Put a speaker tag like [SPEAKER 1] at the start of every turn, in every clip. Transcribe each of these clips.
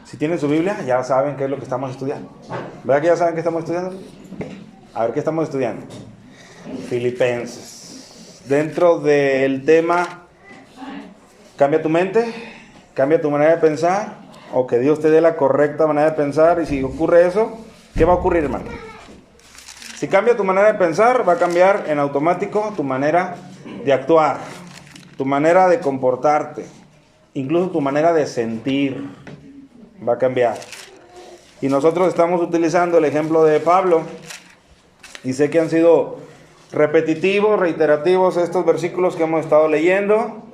[SPEAKER 1] Si tienen su Biblia, ya saben qué es lo que estamos estudiando. ¿Verdad que ya saben qué estamos estudiando? A ver, ¿qué estamos estudiando? Filipenses. Dentro del tema, cambia tu mente, cambia tu manera de pensar, o que Dios te dé la correcta manera de pensar, y si ocurre eso, ¿qué va a ocurrir, hermano? Si cambia tu manera de pensar, va a cambiar en automático tu manera de actuar, tu manera de comportarte, incluso tu manera de sentir va a cambiar. Y nosotros estamos utilizando el ejemplo de Pablo, y sé que han sido repetitivos, reiterativos estos versículos que hemos estado leyendo,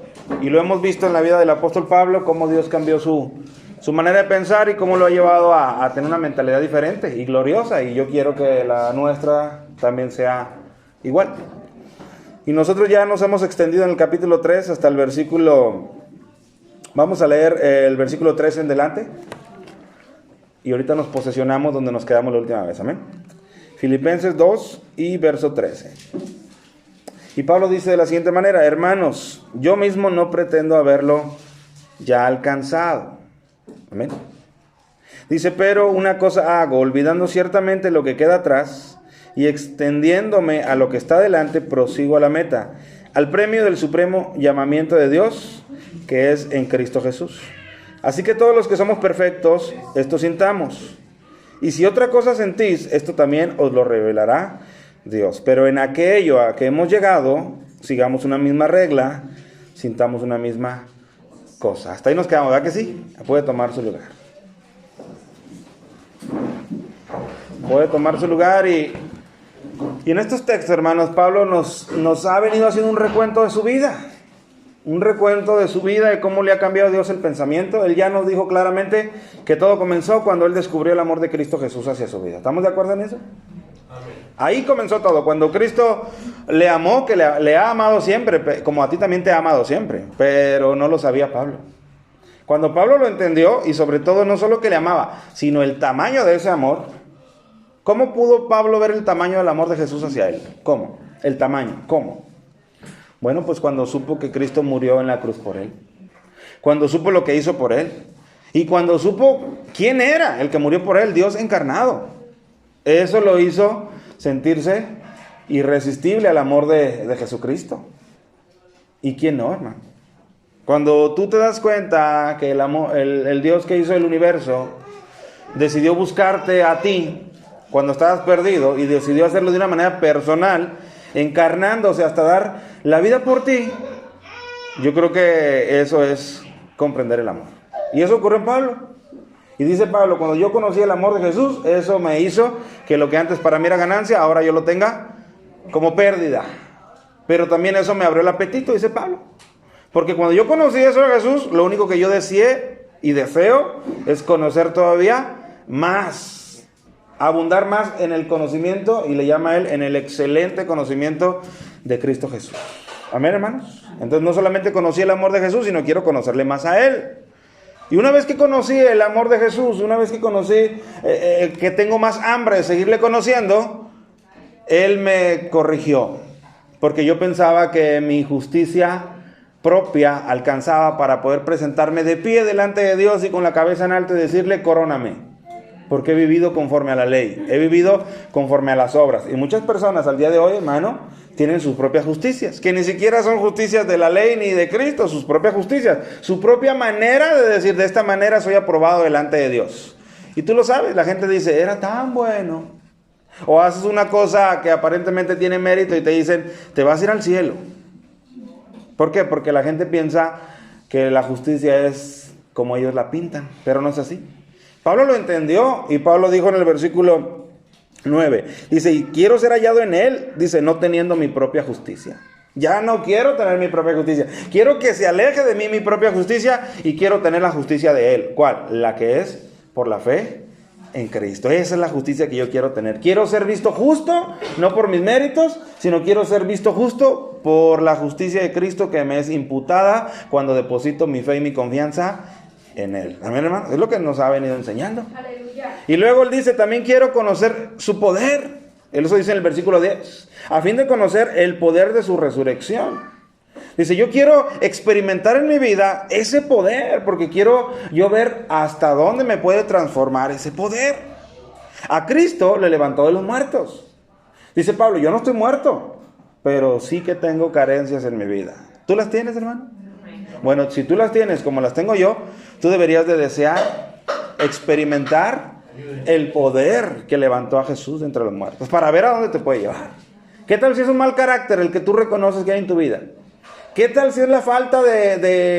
[SPEAKER 1] y lo hemos visto en la vida del apóstol Pablo, cómo Dios cambió su manera de pensar y cómo lo ha llevado a tener una mentalidad diferente y gloriosa, y yo quiero que la nuestra también sea igual. Y nosotros ya nos hemos extendido en el capítulo 3 hasta el versículo, vamos a leer el versículo 3 en delante, y ahorita nos posesionamos donde nos quedamos la última vez, amén. Filipenses 2 y verso 13. Y Pablo dice de la siguiente manera: hermanos, yo mismo no pretendo haberlo ya alcanzado. Amén. Dice, pero una cosa hago, olvidando ciertamente lo que queda atrás y extendiéndome a lo que está delante, prosigo a la meta, al premio del supremo llamamiento de Dios, que es en Cristo Jesús. Así que todos los que somos perfectos, esto sintamos. Y si otra cosa sentís, esto también os lo revelará Dios. Pero en aquello a que hemos llegado, sigamos una misma regla, sintamos una misma cosa. Hasta ahí nos quedamos, ¿verdad que sí? Puede tomar su lugar. Puede tomar su lugar y en estos textos, hermanos, Pablo nos ha venido haciendo un recuento de su vida. Un recuento de su vida, de cómo le ha cambiado Dios el pensamiento. Él ya nos dijo claramente que todo comenzó cuando él descubrió el amor de Cristo Jesús hacia su vida. ¿Estamos de acuerdo en eso? Amén. Ahí comenzó todo. Cuando Cristo le amó, que le ha amado siempre, como a ti también te ha amado siempre, pero no lo sabía Pablo. Cuando Pablo lo entendió, y sobre todo no solo que le amaba, sino el tamaño de ese amor, ¿cómo pudo Pablo ver el tamaño del amor de Jesús hacia él? ¿Cómo? El tamaño, ¿cómo? Bueno, pues cuando supo que Cristo murió en la cruz por él, cuando supo lo que hizo por él, y cuando supo quién era el que murió por él, Dios encarnado. Eso lo hizo sentirse irresistible al amor de Jesucristo. ¿Y quién no, hermano? Cuando tú te das cuenta que el Dios que hizo el universo decidió buscarte a ti cuando estabas perdido, y decidió hacerlo de una manera personal, encarnándose hasta dar la vida por ti, yo creo que eso es comprender el amor. Y eso ocurrió en Pablo. Y dice Pablo, cuando yo conocí el amor de Jesús, eso me hizo que lo que antes para mí era ganancia, ahora yo lo tenga como pérdida. Pero también eso me abrió el apetito, dice Pablo. Porque cuando yo conocí eso de Jesús, lo único que yo deseé y deseo es conocer todavía más, abundar más en el conocimiento, y le llama a él en el excelente conocimiento de Cristo Jesús. Amén, hermanos. Entonces no solamente conocí el amor de Jesús, sino quiero conocerle más a él. Y una vez que conocí el amor de Jesús, una vez que conocí que tengo más hambre de seguirle conociendo, él me corrigió, porque yo pensaba que mi justicia propia alcanzaba para poder presentarme de pie delante de Dios y con la cabeza en alto y decirle, coróname. Porque he vivido conforme a la ley, he vivido conforme a las obras. Y muchas personas al día de hoy, hermano, tienen sus propias justicias, que ni siquiera son justicias de la ley ni de Cristo, sus propias justicias, su propia manera de decir, de esta manera soy aprobado delante de Dios. Y tú lo sabes, la gente dice, era tan bueno. O haces una cosa que aparentemente tiene mérito y te dicen, te vas a ir al cielo. ¿Por qué? Porque la gente piensa que la justicia es como ellos la pintan, pero no es así. Pablo lo entendió, y Pablo dijo en el versículo 9, dice, y quiero ser hallado en él, dice, no teniendo mi propia justicia. Ya no quiero tener mi propia justicia, quiero que se aleje de mí mi propia justicia, y quiero tener la justicia de él. ¿Cuál? La que es por la fe en Cristo. Esa es la justicia que yo quiero tener. Quiero ser visto justo, no por mis méritos, sino quiero ser visto justo por la justicia de Cristo que me es imputada cuando deposito mi fe y mi confianza en él. Amén, hermano. Es lo que nos ha venido enseñando. Aleluya. Y luego él dice, también quiero conocer su poder. Él eso dice en el versículo 10. A fin de conocer el poder de su resurrección. Dice, yo quiero experimentar en mi vida ese poder, porque quiero yo ver hasta dónde me puede transformar ese poder. A Cristo le levantó de los muertos. Dice Pablo, yo no estoy muerto, pero sí que tengo carencias en mi vida. ¿Tú las tienes, hermano? Bueno, si tú las tienes como las tengo yo, tú deberías de desear experimentar el poder que levantó a Jesús de entre los muertos, para ver a dónde te puede llevar. ¿Qué tal si es un mal carácter el que tú reconoces que hay en tu vida? ¿Qué tal si es la falta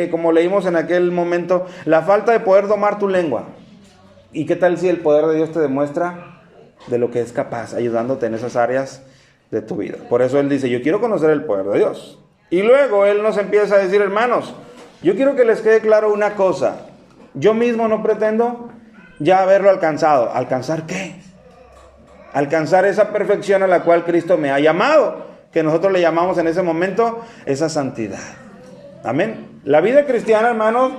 [SPEAKER 1] como leímos en aquel momento, la falta de poder domar tu lengua? ¿Y qué tal si el poder de Dios te demuestra de lo que es capaz, ayudándote en esas áreas de tu vida? Por eso Él dice, yo quiero conocer el poder de Dios. Y luego Él nos empieza a decir, hermanos, yo quiero que les quede claro una cosa. Yo mismo no pretendo ya haberlo alcanzado. ¿Alcanzar qué? Alcanzar esa perfección a la cual Cristo me ha llamado, que nosotros le llamamos en ese momento esa santidad. Amén. La vida cristiana, hermanos,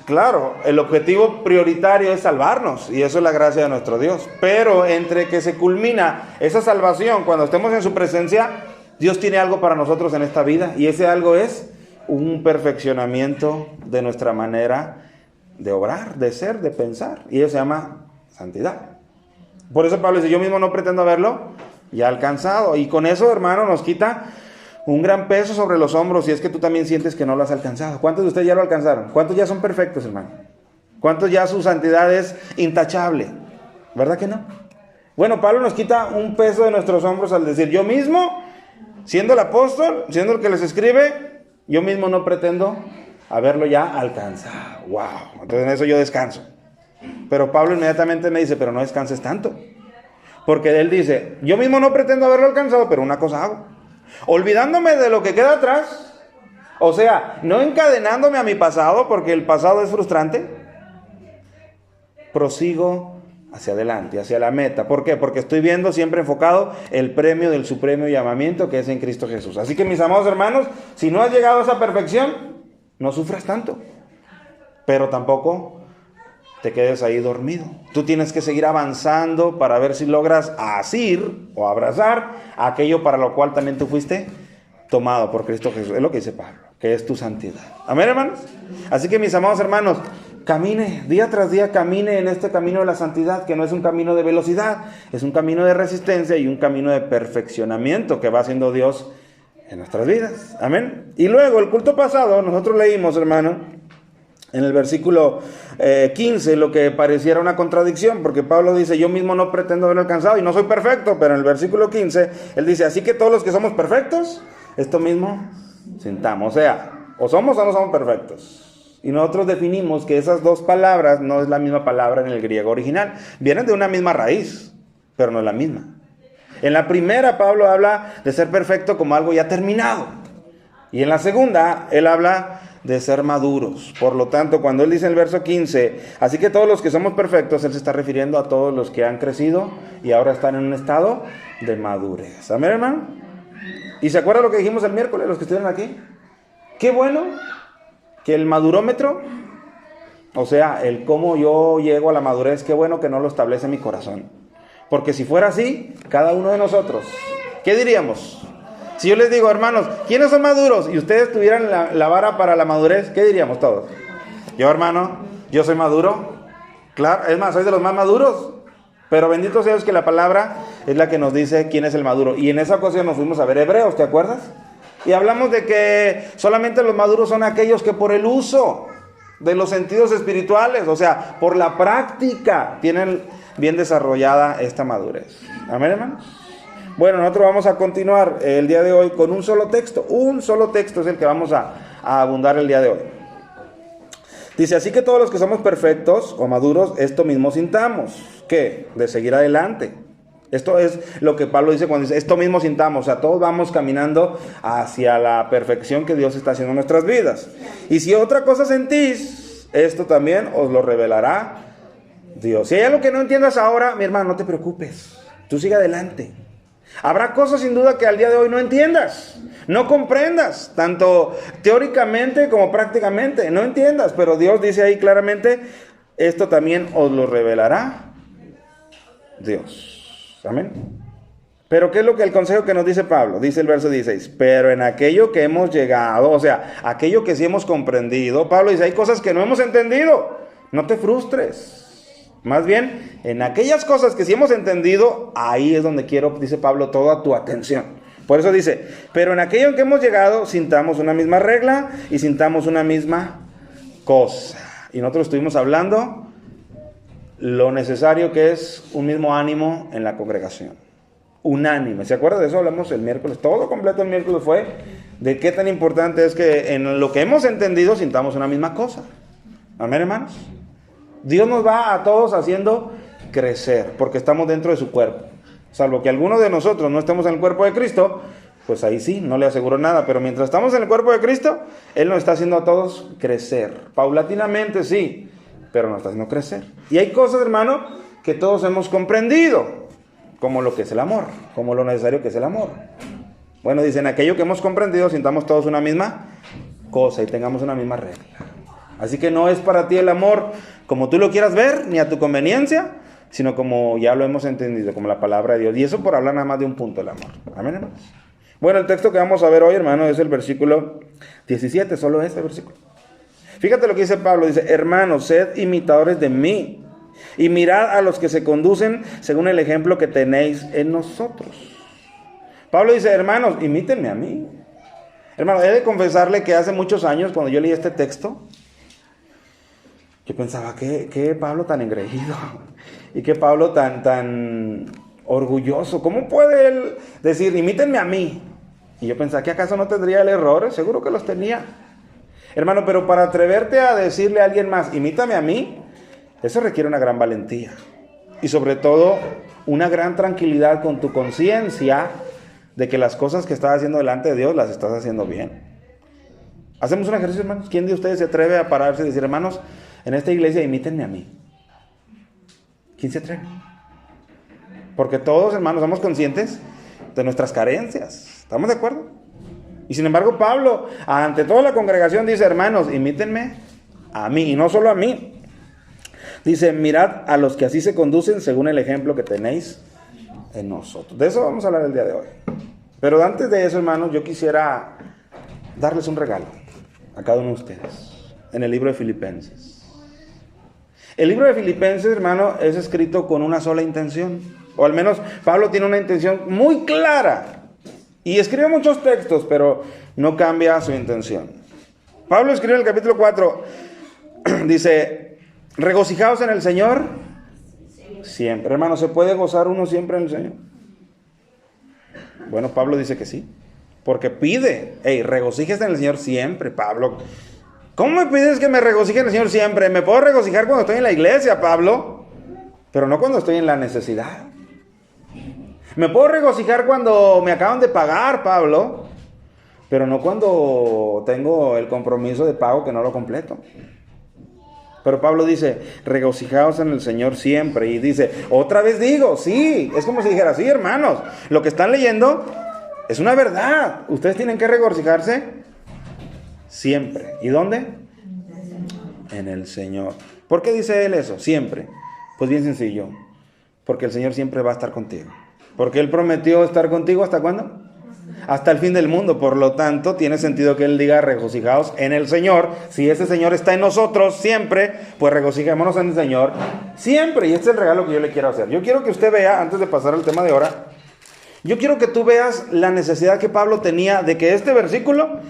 [SPEAKER 1] claro, el objetivo prioritario es salvarnos, y eso es la gracia de nuestro Dios. Pero entre que se culmina esa salvación, cuando estemos en su presencia, Dios tiene algo para nosotros en esta vida, y ese algo es un perfeccionamiento de nuestra manera de obrar, de ser, de pensar, y eso se llama santidad. Por eso Pablo dice, yo mismo no pretendo haberlo ya alcanzado, y con eso, hermano, nos quita un gran peso sobre los hombros, si es que tú también sientes que no lo has alcanzado. ¿Cuántos de ustedes ya lo alcanzaron? ¿Cuántos ya son perfectos, hermano? ¿Cuántos ya su santidad es intachable? ¿Verdad que no? Bueno, Pablo nos quita un peso de nuestros hombros al decir, yo mismo, siendo el apóstol, siendo el que les escribe, yo mismo no pretendo haberlo ya alcanzado. ¡Wow! Entonces en eso yo descanso. Pero Pablo inmediatamente me dice, pero no descanses tanto. Porque él dice, yo mismo no pretendo haberlo alcanzado, pero una cosa hago. Olvidándome de lo que queda atrás. O sea, no encadenándome a mi pasado, porque el pasado es frustrante. Prosigo hacia adelante, hacia la meta. ¿Por qué? Porque estoy viendo siempre enfocado el premio del supremo llamamiento que es en Cristo Jesús. Así que, mis amados hermanos, si no has llegado a esa perfección, no sufras tanto. Pero tampoco te quedes ahí dormido. Tú tienes que seguir avanzando para ver si logras asir o abrazar aquello para lo cual también tú fuiste tomado por Cristo Jesús. Es lo que dice Pablo, que es tu santidad. Amén, hermanos. Así que, mis amados hermanos, camine, día tras día camine en este camino de la santidad, que no es un camino de velocidad, es un camino de resistencia y un camino de perfeccionamiento que va haciendo Dios en nuestras vidas. Amén. Y luego, el culto pasado, nosotros leímos, hermano, en el versículo 15, lo que pareciera una contradicción, porque Pablo dice, yo mismo no pretendo haberlo alcanzado y no soy perfecto, pero en el versículo 15, él dice, así que todos los que somos perfectos, esto mismo sintamos. O sea, o somos o no somos perfectos. Y nosotros definimos que esas dos palabras no es la misma palabra en el griego original. Vienen de una misma raíz, pero no es la misma. En la primera, Pablo habla de ser perfecto como algo ya terminado. Y en la segunda, él habla de ser maduros. Por lo tanto, cuando él dice en el verso 15, así que todos los que somos perfectos, él se está refiriendo a todos los que han crecido y ahora están en un estado de madurez. ¿Amén, hermano? ¿Y se acuerdan lo que dijimos el miércoles, los que estuvieron aquí? Qué bueno que el madurómetro, o sea, el cómo yo llego a la madurez, qué bueno que no lo establece mi corazón. Porque si fuera así, cada uno de nosotros, ¿qué diríamos? Si yo les digo, hermanos, ¿quiénes son maduros? Y ustedes tuvieran la vara para la madurez, ¿qué diríamos todos? Yo, hermano, yo soy maduro. Claro, es más, soy de los más maduros. Pero bendito sea Dios que la palabra es la que nos dice quién es el maduro. Y en esa ocasión nos fuimos a ver Hebreos, ¿te acuerdas? Y hablamos de que solamente los maduros son aquellos que por el uso de los sentidos espirituales, o sea, por la práctica, tienen bien desarrollada esta madurez. ¿Amén, hermanos? Bueno, nosotros vamos a continuar el día de hoy con un solo texto. Un solo texto es el que vamos a abundar el día de hoy. Dice, así que todos los que somos perfectos o maduros, esto mismo sintamos. ¿Qué? De seguir adelante. Esto es lo que Pablo dice cuando dice, esto mismo sintamos. O sea, todos vamos caminando hacia la perfección que Dios está haciendo en nuestras vidas. Y si otra cosa sentís, esto también os lo revelará Dios. Si hay algo que no entiendas ahora, mi hermano, no te preocupes. Tú sigue adelante. Habrá cosas sin duda que al día de hoy no entiendas, no comprendas, tanto teóricamente como prácticamente, no entiendas, pero Dios dice ahí claramente, esto también os lo revelará Dios. Amén. Pero ¿qué es lo que el consejo que nos dice Pablo? Dice el verso 16, pero en aquello que hemos llegado, o sea, aquello que sí hemos comprendido, Pablo dice, hay cosas que no hemos entendido, no te frustres. Más bien, en aquellas cosas que sí hemos entendido, ahí es donde quiero, dice Pablo, toda tu atención. Por eso dice, pero en aquello en que hemos llegado, sintamos una misma regla y sintamos una misma cosa. Y nosotros estuvimos hablando lo necesario que es un mismo ánimo en la congregación. Unánime. ¿Se acuerda de eso? Hablamos el miércoles. Todo completo el miércoles fue de qué tan importante es que en lo que hemos entendido sintamos una misma cosa. Amén, hermanos. Dios nos va a todos haciendo crecer porque estamos dentro de su cuerpo. Salvo que alguno de nosotros no estemos en el cuerpo de Cristo, pues ahí sí, no le aseguro nada. Pero mientras estamos en el cuerpo de Cristo, Él nos está haciendo a todos crecer. Paulatinamente sí, pero nos está haciendo crecer. Y hay cosas, hermano, que todos hemos comprendido, como lo que es el amor, como lo necesario que es el amor. Bueno, dicen, aquello que hemos comprendido, sintamos todos una misma cosa y tengamos una misma regla. Así que no es para ti el amor como tú lo quieras ver, ni a tu conveniencia, sino como ya lo hemos entendido, como la palabra de Dios. Y eso por hablar nada más de un punto del amor. Amén, hermanos. Bueno, el texto que vamos a ver hoy, hermano, es el versículo 17, solo este versículo. Fíjate lo que dice Pablo, dice, hermanos, sed imitadores de mí, y mirad a los que se conducen según el ejemplo que tenéis en nosotros. Pablo dice, hermanos, imítenme a mí. Hermano, he de confesarle que hace muchos años, cuando yo leí este texto, yo pensaba, ¿qué Pablo tan engreído? Y qué Pablo tan orgulloso. ¿Cómo puede él decir, imítenme a mí? Y yo pensaba, ¿que acaso no tendría él errores? Seguro que los tenía. Hermano, pero para atreverte a decirle a alguien más, imítame a mí, eso requiere una gran valentía. Y sobre todo, una gran tranquilidad con tu conciencia de que las cosas que estás haciendo delante de Dios las estás haciendo bien. Hacemos un ejercicio, hermanos. ¿Quién de ustedes se atreve a pararse y decir, hermanos, en esta iglesia imítenme a mí? ¿Quién se atreve? Porque todos, hermanos, somos conscientes de nuestras carencias. ¿Estamos de acuerdo? Y sin embargo, Pablo, ante toda la congregación, dice, hermanos, imítenme a mí. Y no solo a mí. Dice, mirad a los que así se conducen según el ejemplo que tenéis en nosotros. De eso vamos a hablar el día de hoy. Pero antes de eso, hermanos, yo quisiera darles un regalo a cada uno de ustedes en el libro de Filipenses. El libro de Filipenses, hermano, es escrito con una sola intención. O al menos Pablo tiene una intención muy clara. Y escribe muchos textos, pero no cambia su intención. Pablo escribe en el capítulo 4, dice, regocijaos en el Señor siempre. Hermano, ¿se puede gozar uno siempre en el Señor? Bueno, Pablo dice que sí. Porque pide, regocíjese en el Señor siempre, Pablo. ¿Cómo me pides que me regocije en el Señor siempre? Me puedo regocijar cuando estoy en la iglesia, Pablo, pero no cuando estoy en la necesidad. Me puedo regocijar cuando me acaban de pagar, Pablo, pero no cuando tengo el compromiso de pago que no lo completo. Pero Pablo dice, regocijaos en el Señor siempre. Y dice, otra vez digo, sí, es como si dijera, sí, hermanos, lo que están leyendo es una verdad. Ustedes tienen que regocijarse siempre. ¿Y dónde? En el Señor. ¿Por qué dice él eso? Siempre. Pues bien sencillo. Porque el Señor siempre va a estar contigo. Porque Él prometió estar contigo, ¿hasta cuándo? Hasta el fin del mundo. Por lo tanto, tiene sentido que Él diga, regocijaos en el Señor. Si ese Señor está en nosotros siempre, pues regocijémonos en el Señor siempre. Y este es el regalo que yo le quiero hacer. Yo quiero que usted vea, antes de pasar al tema de ahora, yo quiero que tú veas la necesidad que Pablo tenía de que este versículo,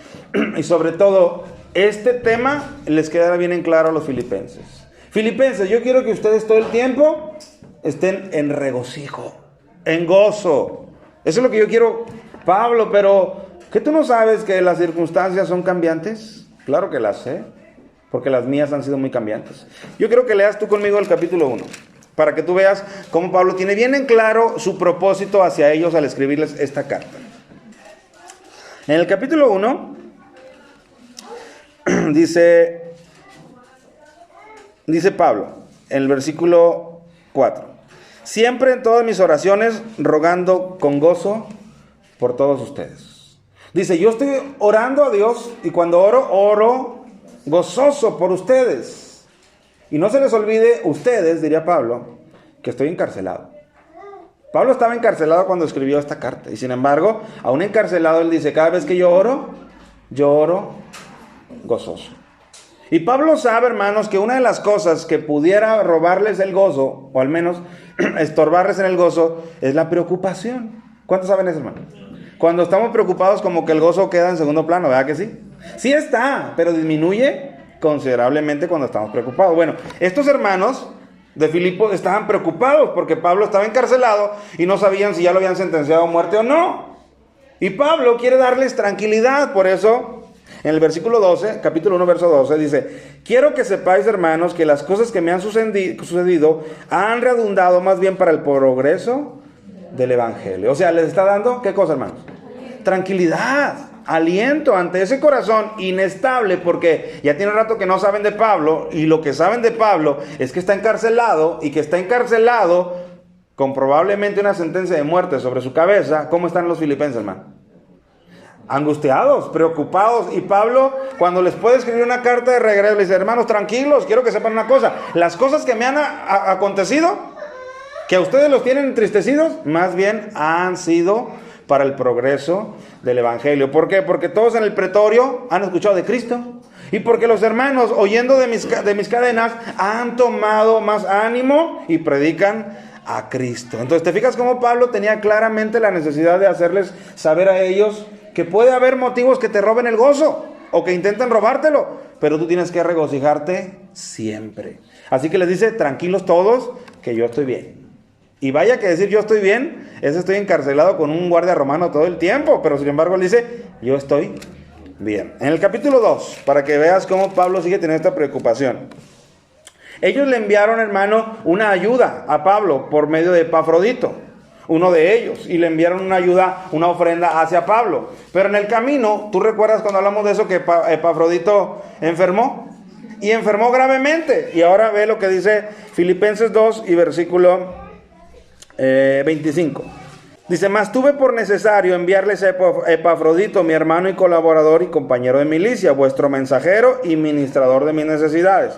[SPEAKER 1] y sobre todo este tema, les quedara bien en claro a los filipenses. Filipenses, yo quiero que ustedes todo el tiempo estén en regocijo, en gozo. Eso es lo que yo quiero, Pablo, pero ¿qué tú no sabes que las circunstancias son cambiantes? Claro que las sé, porque las mías han sido muy cambiantes. Yo quiero que leas tú conmigo el capítulo 1, para que tú veas cómo Pablo tiene bien en claro su propósito hacia ellos al escribirles esta carta. En el capítulo 1, dice Pablo, en el versículo 4. Siempre en todas mis oraciones rogando con gozo por todos ustedes. Dice, yo estoy orando a Dios y cuando oro gozoso por ustedes. Y no se les olvide ustedes, diría Pablo, que estoy encarcelado. Pablo estaba encarcelado cuando escribió esta carta. Y sin embargo, aún encarcelado, él dice, cada vez que yo oro gozoso. Y Pablo sabe, hermanos, que una de las cosas que pudiera robarles el gozo, o al menos estorbarles en el gozo, es la preocupación. ¿Cuántos saben eso, hermano? Cuando estamos preocupados, como que el gozo queda en segundo plano, ¿verdad que sí? Sí está, pero disminuye considerablemente cuando estamos preocupados. Bueno, estos hermanos de Filipos estaban preocupados porque Pablo estaba encarcelado y no sabían si ya lo habían sentenciado a muerte o no. Y Pablo quiere darles tranquilidad, por eso en el versículo 12, capítulo 1, verso 12, dice: quiero que sepáis, hermanos, que las cosas que me han sucedido han redundado más bien para el progreso del evangelio. O sea, les está dando, ¿qué cosa, hermanos? Tranquilidad, aliento ante ese corazón inestable, porque ya tiene rato que no saben de Pablo, y lo que saben de Pablo es que está encarcelado, y que está encarcelado con probablemente una sentencia de muerte sobre su cabeza. ¿Cómo están los filipenses, hermano? Angustiados, preocupados. Y Pablo, cuando les puede escribir una carta de regreso, le dice: hermanos, tranquilos, quiero que sepan una cosa, las cosas que me han acontecido, que a ustedes los tienen entristecidos, más bien han sido para el progreso del evangelio. ¿Por qué? Porque todos en el pretorio han escuchado de Cristo, y porque los hermanos, oyendo de mis cadenas, han tomado más ánimo y predican a Cristo. Entonces, ¿te fijas cómo Pablo tenía claramente la necesidad de hacerles saber a ellos que puede haber motivos que te roben el gozo o que intenten robártelo, pero tú tienes que regocijarte siempre? Así que les dice: tranquilos todos, que yo estoy bien. Y vaya que decir yo estoy bien, estoy encarcelado con un guardia romano todo el tiempo, pero sin embargo él dice: yo estoy bien. En el capítulo 2, para que veas cómo Pablo sigue teniendo esta preocupación. Ellos le enviaron, hermano, una ayuda a Pablo por medio de Epafrodito, uno de ellos, y le enviaron una ayuda, una ofrenda hacia Pablo. Pero en el camino, ¿tú recuerdas cuando hablamos de eso, que Epafrodito enfermó? Y enfermó gravemente. Y ahora ve lo que dice Filipenses 2 y versículo 25. Dice: mas tuve por necesario enviarles a Epafrodito, mi hermano y colaborador y compañero de milicia, vuestro mensajero y ministrador de mis necesidades,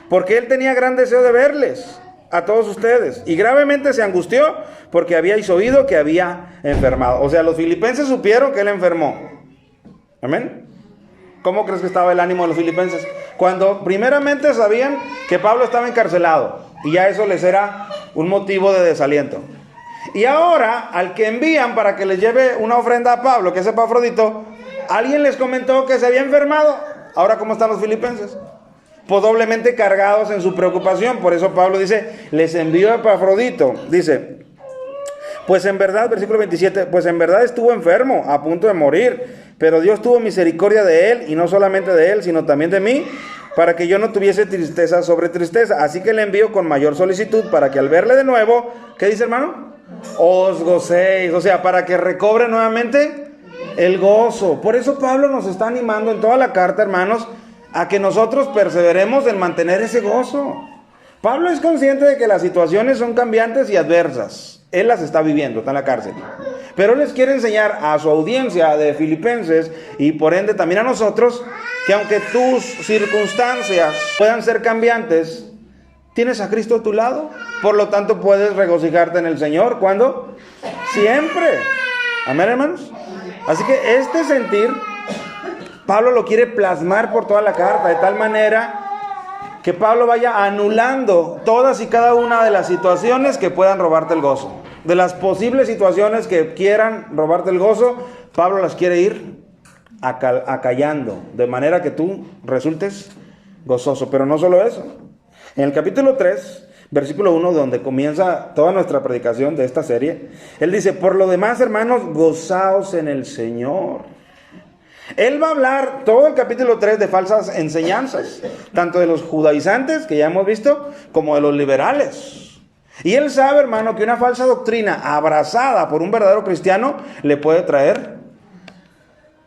[SPEAKER 1] porque él tenía gran deseo de verles a todos ustedes, y gravemente se angustió porque habíais oído que había enfermado. O sea, los filipenses supieron que él enfermó. Amén. ¿Cómo crees que estaba el ánimo de los filipenses? Cuando primeramente sabían que Pablo estaba encarcelado, y ya eso les era un motivo de desaliento. Y ahora, al que envían para que les lleve una ofrenda a Pablo, que es Epafrodito, alguien les comentó que se había enfermado. Ahora, ¿cómo están los filipenses? Pues doblemente cargados en su preocupación. Por eso Pablo dice: les envío a Epafrodito. Dice: pues en verdad, versículo 27, pues en verdad estuvo enfermo, a punto de morir, pero Dios tuvo misericordia de él, y no solamente de él, sino también de mí, para que yo no tuviese tristeza sobre tristeza. Así que le envío con mayor solicitud, para que al verle de nuevo, ¿qué dice, hermano? Os gocéis. O sea, para que recobre nuevamente el gozo. Por eso Pablo nos está animando en toda la carta, hermanos, a que nosotros perseveremos en mantener ese gozo. Pablo es consciente de que las situaciones son cambiantes y adversas. Él las está viviendo, está en la cárcel. Pero él les quiere enseñar a su audiencia de filipenses, y por ende también a nosotros, que aunque tus circunstancias puedan ser cambiantes, tienes a Cristo a tu lado. Por lo tanto, puedes regocijarte en el Señor. ¿Cuándo? Siempre. Amén, hermanos. Así que este sentir, Pablo lo quiere plasmar por toda la carta, de tal manera que Pablo vaya anulando todas y cada una de las situaciones que puedan robarte el gozo. De las posibles situaciones que quieran robarte el gozo, Pablo las quiere ir acallando, de manera que tú resultes gozoso. Pero no solo eso. En el capítulo 3, versículo 1, donde comienza toda nuestra predicación de esta serie, él dice: por lo demás, hermanos, gozaos en el Señor. Él va a hablar todo el capítulo 3 de falsas enseñanzas, tanto de los judaizantes, que ya hemos visto, como de los liberales. Y él sabe, hermano, que una falsa doctrina abrazada por un verdadero cristiano le puede traer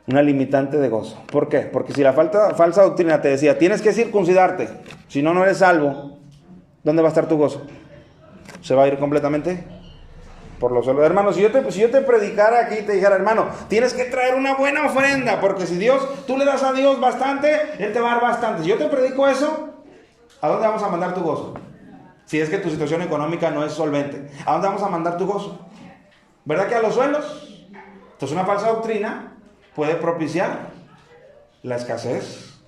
[SPEAKER 1] una limitante de gozo. ¿Por qué? Porque si la falsa doctrina te decía: tienes que circuncidarte, si no, no eres salvo, ¿dónde va a estar tu gozo? ¿Se va a ir completamente? Por los solos. Hermano, si yo te predicara aquí y te dijera: hermano, tienes que traer una buena ofrenda, porque si tú le das a Dios bastante, Él te va a dar bastante. Si yo te predico eso, ¿a dónde vamos a mandar tu gozo? Si es que tu situación económica no es solvente, ¿a dónde vamos a mandar tu gozo? ¿Verdad que a los suelos? Entonces una falsa doctrina puede propiciar la escasez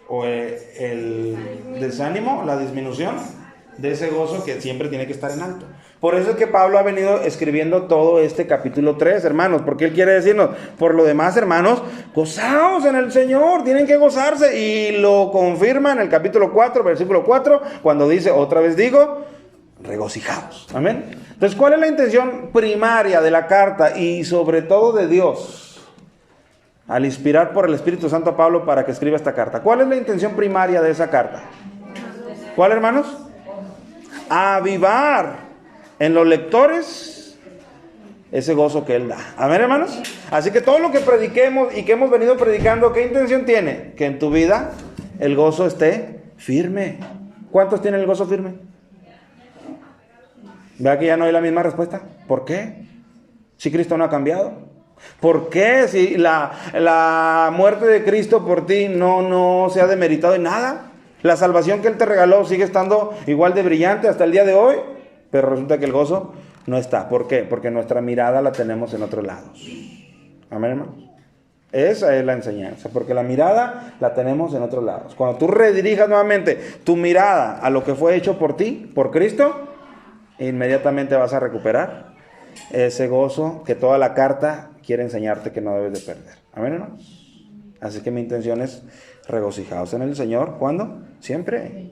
[SPEAKER 1] o el desánimo, la disminución de ese gozo que siempre tiene que estar en alto. Por eso es que Pablo ha venido escribiendo todo este capítulo 3, hermanos, porque él quiere decirnos, por lo demás, hermanos, gozaos en el Señor, tienen que gozarse, y lo confirma en el capítulo 4, versículo 4, cuando dice, otra vez digo, regocijaos. Amén. Entonces, ¿cuál es la intención primaria de la carta y sobre todo de Dios al inspirar por el Espíritu Santo a Pablo para que escriba esta carta? ¿Cuál es la intención primaria de esa carta? ¿Cuál, hermanos? Avivar en los lectores ese gozo que Él da. Amén, hermanos. Así que todo lo que prediquemos y que hemos venido predicando, ¿qué intención tiene? Que en tu vida el gozo esté firme. ¿Cuántos tienen el gozo firme? ¿Vea que ya no hay la misma respuesta? ¿Por qué? Si Cristo no ha cambiado. ¿Por qué? Si la muerte de Cristo por ti no se ha demeritado en nada. La salvación que Él te regaló sigue estando igual de brillante hasta el día de hoy. Pero resulta que el gozo no está. ¿Por qué? Porque nuestra mirada la tenemos en otros lados. Amén, hermanos. Esa es la enseñanza, porque la mirada la tenemos en otros lados. Cuando tú redirijas nuevamente tu mirada a lo que fue hecho por ti, por Cristo, inmediatamente vas a recuperar ese gozo que toda la carta quiere enseñarte que no debes de perder. Amén, hermanos. Así que mi intención es regocijaos en el Señor. ¿Cuándo? Siempre.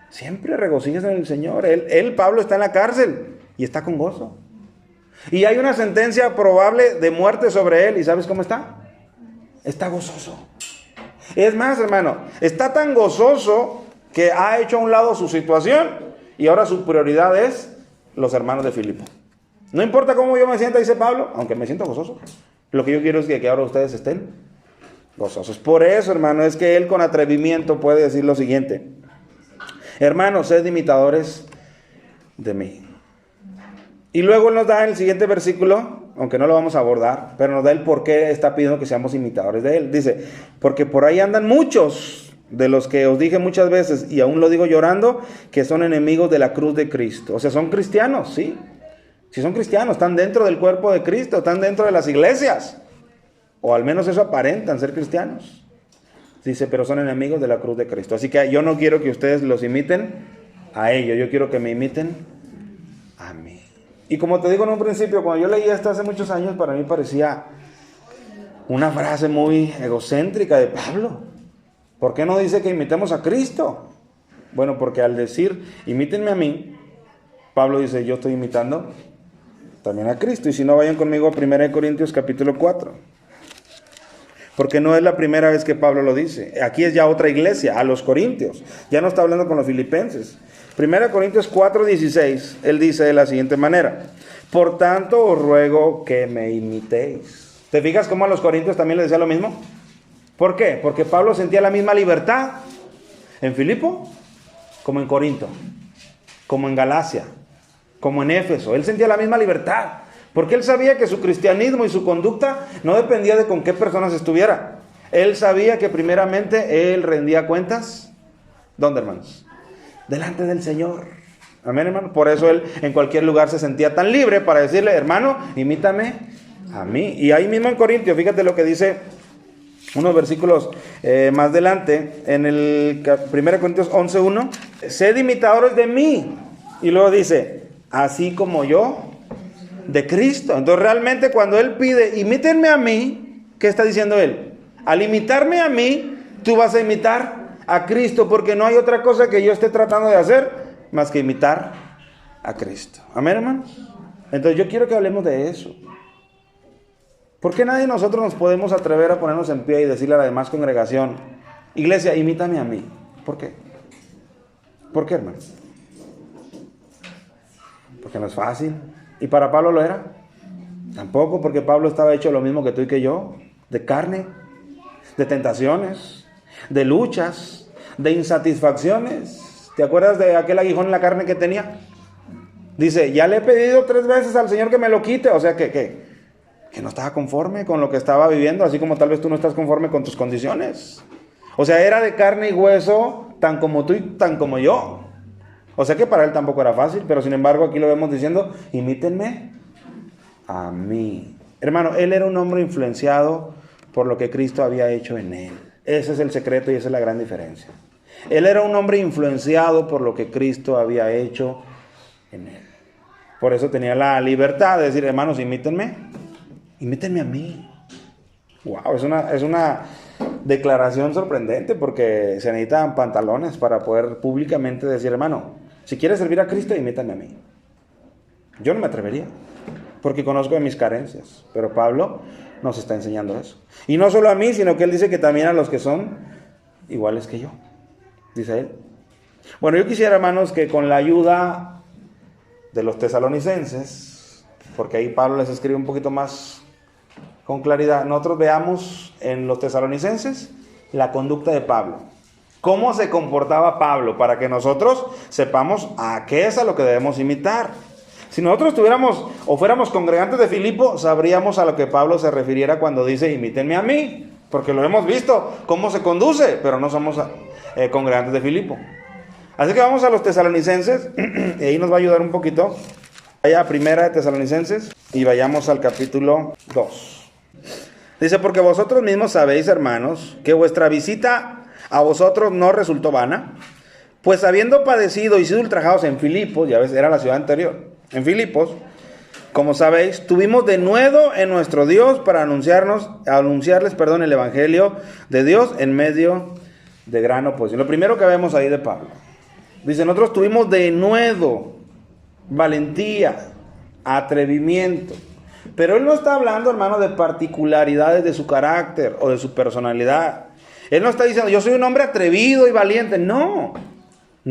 [SPEAKER 1] Siempre regocíjese en el Señor. Él, Pablo, está en la cárcel y está con gozo. Y hay una sentencia probable de muerte sobre él. ¿Y sabes cómo está? Está gozoso. Es más, hermano, está tan gozoso que ha hecho a un lado su situación y ahora su prioridad es los hermanos de Filipo. No importa cómo yo me sienta, dice Pablo, aunque me siento gozoso. Lo que yo quiero es que ahora ustedes estén gozosos. Por eso, hermano, es que él con atrevimiento puede decir lo siguiente: hermanos, sed imitadores de mí. Y luego él nos da en el siguiente versículo, aunque no lo vamos a abordar, pero nos da el por qué está pidiendo que seamos imitadores de él. Dice, porque por ahí andan muchos de los que os dije muchas veces, y aún lo digo llorando, que son enemigos de la cruz de Cristo. O sea, son cristianos, sí. Si son cristianos, están dentro del cuerpo de Cristo, están dentro de las iglesias. O al menos eso aparentan ser cristianos. Dice, pero son enemigos de la cruz de Cristo. Así que yo no quiero que ustedes los imiten a ellos, yo quiero que me imiten a mí. Y como te digo en un principio, cuando yo leí esto hace muchos años, para mí parecía una frase muy egocéntrica de Pablo. ¿Por qué no dice que imitemos a Cristo? Bueno, porque al decir, imítenme a mí, Pablo dice, yo estoy imitando también a Cristo. Y si no, vayan conmigo a 1 Corintios capítulo 4. Porque no es la primera vez que Pablo lo dice. Aquí es ya otra iglesia, a los corintios. Ya no está hablando con los filipenses. 1 Corintios 4:16, él dice de la siguiente manera: por tanto os ruego que me imitéis. ¿Te fijas cómo a los corintios también les decía lo mismo? ¿Por qué? Porque Pablo sentía la misma libertad en Filipo como en Corinto, como en Galacia, como en Éfeso. Él sentía la misma libertad. Porque él sabía que su cristianismo y su conducta no dependía de con qué personas estuviera. Él sabía que primeramente él rendía cuentas. ¿Dónde, hermanos? Delante del Señor. Amén, hermano. Por eso él en cualquier lugar se sentía tan libre para decirle, hermano, imítame a mí. Y ahí mismo en Corintios, fíjate lo que dice unos versículos más adelante, en el 1 Corintios 11:1. Sed imitadores de mí. Y luego dice, así como yo de Cristo. Entonces realmente cuando él pide, imítenme a mí, ¿qué está diciendo él? Al imitarme a mí, tú vas a imitar a Cristo, porque no hay otra cosa que yo esté tratando de hacer más que imitar a Cristo. Amén, hermanos. Entonces yo quiero que hablemos de eso. ¿Por qué nadie de nosotros nos podemos atrever a ponernos en pie y decirle a la demás congregación, iglesia, imítame a mí? ¿Por qué? ¿Por qué, hermanos? Porque no es fácil. ¿Y para Pablo lo era? Tampoco, porque Pablo estaba hecho lo mismo que tú y que yo, de carne, de tentaciones, de luchas, de insatisfacciones. ¿Te acuerdas de aquel aguijón en la carne que tenía? Dice, ya le he pedido 3 veces al Señor que me lo quite. O sea que no estaba conforme con lo que estaba viviendo, así como tal vez tú no estás conforme con tus condiciones. O sea, era de carne y hueso, tan como tú y tan como yo. O sea que para él tampoco era fácil, pero sin embargo aquí lo vemos diciendo, imítenme a mí. Hermano, él era un hombre influenciado por lo que Cristo había hecho en él. Ese es el secreto y esa es la gran diferencia. Él era un hombre influenciado por lo que Cristo había hecho en él. Por eso tenía la libertad de decir, hermanos, imítenme a mí. Wow, es una declaración sorprendente porque se necesitan pantalones para poder públicamente decir, hermano, si quieres servir a Cristo, imítame a mí. Yo no me atrevería, porque conozco de mis carencias, pero Pablo nos está enseñando eso. Y no solo a mí, sino que él dice que también a los que son iguales que yo, dice él. Bueno, yo quisiera, hermanos, que con la ayuda de los tesalonicenses, porque ahí Pablo les escribe un poquito más con claridad, nosotros veamos en los tesalonicenses la conducta de Pablo. ¿Cómo se comportaba Pablo? Para que nosotros sepamos a qué es a lo que debemos imitar. Si nosotros tuviéramos o fuéramos congregantes de Filipo, sabríamos a lo que Pablo se refiriera cuando dice, imítenme a mí, porque lo hemos visto, cómo se conduce, pero no somos congregantes de Filipo. Así que vamos a los tesalonicenses, y ahí nos va a ayudar un poquito. Vaya a primera de Tesalonicenses, y vayamos al capítulo 2. Dice, porque vosotros mismos sabéis, hermanos, que vuestra visita a vosotros no resultó vana, pues habiendo padecido y sido ultrajados en Filipos, ya ves, era la ciudad anterior, en Filipos, como sabéis, tuvimos denuedo en nuestro Dios para anunciarles, el evangelio de Dios en medio de gran oposición. Lo primero que vemos ahí de Pablo, dice, nosotros tuvimos denuedo, valentía, atrevimiento. Pero él no está hablando, hermano, de particularidades de su carácter o de su personalidad. Él no está diciendo, yo soy un hombre atrevido y valiente. No.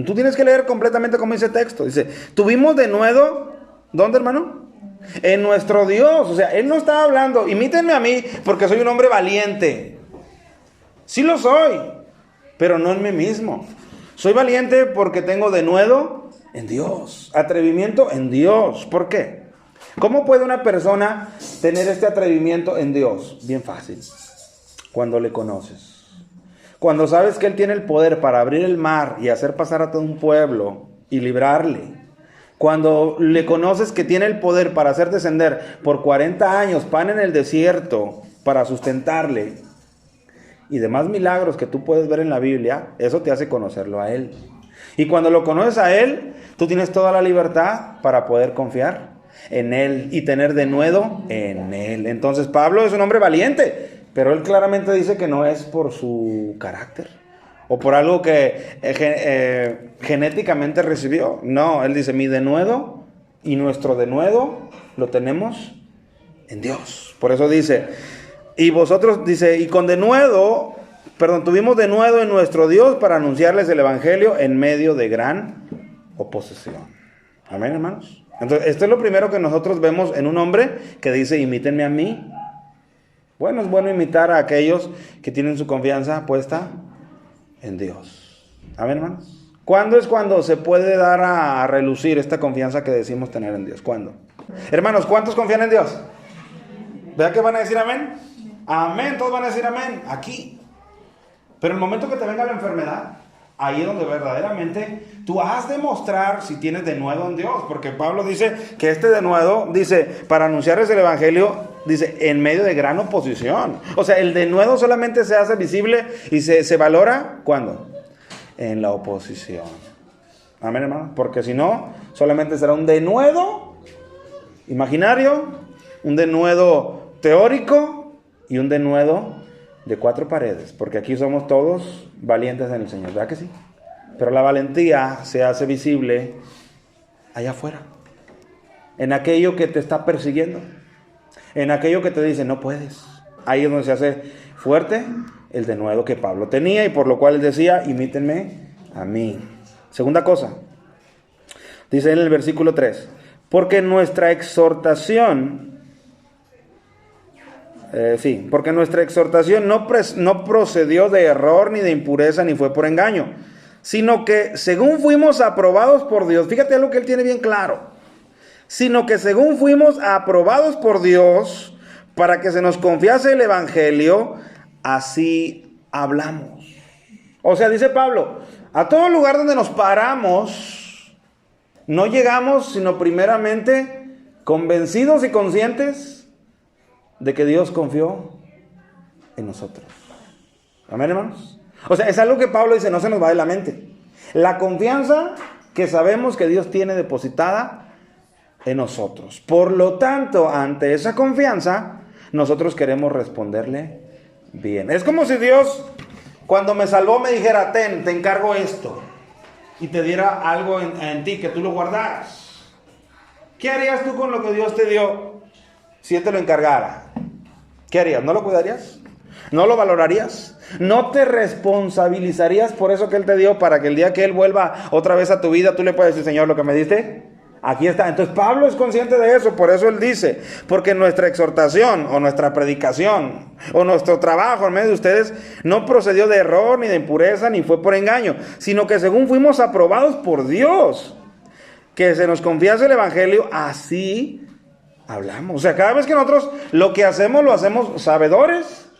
[SPEAKER 1] Tú tienes que leer completamente como dice el texto. Dice, tuvimos denuedo, ¿dónde, hermano? En nuestro Dios. O sea, él no está hablando, imítenme a mí porque soy un hombre valiente. Sí lo soy, pero no en mí mismo. Soy valiente porque tengo denuedo en Dios. Atrevimiento en Dios. ¿Por qué? ¿Cómo puede una persona tener este atrevimiento en Dios? Bien fácil. Cuando le conoces. Cuando sabes que Él tiene el poder para abrir el mar y hacer pasar a todo un pueblo y librarle. Cuando le conoces que tiene el poder para hacer descender por 40 años pan en el desierto para sustentarle. Y demás milagros que tú puedes ver en la Biblia, eso te hace conocerlo a Él. Y cuando lo conoces a Él, tú tienes toda la libertad para poder confiar en Él y tener denuedo en Él. Entonces Pablo es un hombre valiente, pero él claramente dice que no es por su carácter o por algo que genéticamente recibió. No, él dice, mi denuedo y nuestro denuedo lo tenemos en Dios. Por eso dice, y vosotros, dice, y con denuedo, tuvimos denuedo en nuestro Dios para anunciarles el evangelio en medio de gran oposición. Amén, hermanos. Entonces, esto es lo primero que nosotros vemos en un hombre que dice, imítenme a mí. Bueno, es bueno imitar a aquellos que tienen su confianza puesta en Dios. Amén, hermanos. ¿Cuándo es cuando se puede dar a relucir esta confianza que decimos tener en Dios? ¿Cuándo? Hermanos, ¿cuántos confían en Dios? ¿Verdad que van a decir amén? Amén, todos van a decir amén, aquí. Pero el momento que te venga la enfermedad, ahí es donde verdaderamente tú has de mostrar si tienes denuedo en Dios. Porque Pablo dice que este denuedo, dice, para anunciarles el evangelio, dice, en medio de gran oposición. O sea, el denuedo solamente se hace visible y se valora, ¿cuándo? En la oposición. Amén, hermano. Porque si no, solamente será un denuedo imaginario, un denuedo teórico y un denuedo de 4 paredes, porque aquí somos todos valientes en el Señor, ¿verdad que sí? Pero la valentía se hace visible allá afuera, en aquello que te está persiguiendo, en aquello que te dice no puedes. Ahí es donde se hace fuerte el denuedo que Pablo tenía y por lo cual él decía, imítenme a mí. Segunda cosa, dice en el versículo 3, porque nuestra exhortación no procedió de error, ni de impureza, ni fue por engaño, sino que según fuimos aprobados por Dios, fíjate algo que él tiene bien claro, sino que según fuimos aprobados por Dios, para que se nos confiase el evangelio, así hablamos. O sea, dice Pablo, a todo lugar donde nos paramos, no llegamos, sino primeramente convencidos y conscientes de que Dios confió en nosotros. Amén, hermanos. O sea, es algo que Pablo dice, no se nos va de la mente. La confianza que sabemos que Dios tiene depositada en nosotros. Por lo tanto, ante esa confianza, nosotros queremos responderle bien. Es como si Dios, cuando me salvó, me dijera, te encargo esto. Y te diera algo en ti, que tú lo guardaras. ¿Qué harías tú con lo que Dios te dio si Él te lo encargara? ¿Qué harías? ¿No lo cuidarías? ¿No lo valorarías? ¿No te responsabilizarías por eso que Él te dio para que el día que Él vuelva otra vez a tu vida, tú le puedas decir, Señor, lo que me diste, aquí está? Entonces Pablo es consciente de eso, por eso él dice, porque nuestra exhortación o nuestra predicación o nuestro trabajo en medio de ustedes no procedió de error ni de impureza ni fue por engaño, sino que según fuimos aprobados por Dios, que se nos confiase el evangelio, así hablamos. O sea, cada vez que nosotros lo que hacemos, lo hacemos sabedores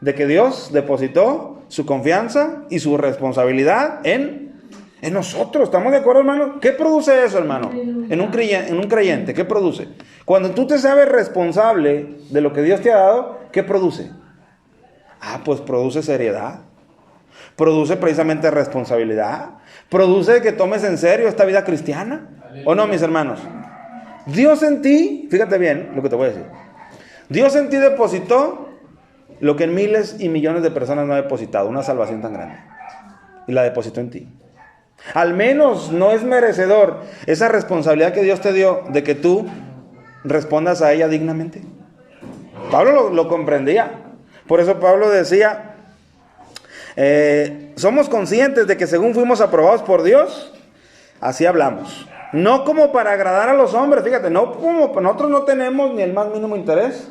[SPEAKER 1] de que Dios depositó su confianza y su responsabilidad en nosotros. ¿Estamos de acuerdo, hermano? ¿Qué produce eso, hermano? En un creyente, ¿qué produce? Cuando tú te sabes responsable de lo que Dios te ha dado, ¿qué produce? Pues produce seriedad. Produce precisamente responsabilidad. Produce que tomes en serio esta vida cristiana. ¿O no, mis hermanos? Dios en ti, fíjate bien lo que te voy a decir. Dios en ti depositó lo que en miles y millones de personas no ha depositado, una salvación tan grande. Y la depositó en ti. Al menos no es merecedor esa responsabilidad que Dios te dio de que tú respondas a ella dignamente. Pablo lo comprendía. Por eso Pablo decía, somos conscientes de que según fuimos aprobados por Dios, así hablamos. No como para agradar a los hombres, fíjate, no como nosotros no tenemos ni el más mínimo interés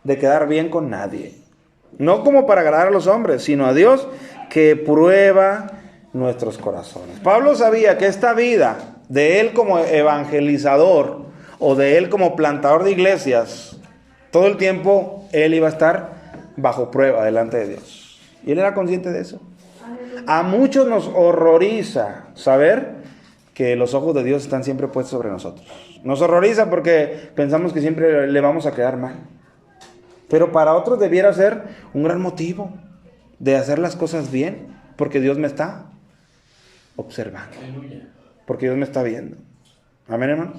[SPEAKER 1] de quedar bien con nadie. No como para agradar a los hombres, sino a Dios que prueba nuestros corazones. Pablo sabía que esta vida de él como evangelizador o de él como plantador de iglesias, todo el tiempo él iba a estar bajo prueba delante de Dios. Y él era consciente de eso. A muchos nos horroriza saber que los ojos de Dios están siempre puestos sobre nosotros. Nos horroriza porque pensamos que siempre le vamos a quedar mal. Pero para otros debiera ser un gran motivo de hacer las cosas bien, porque Dios me está observando. Porque Dios me está viendo. Amén, hermano.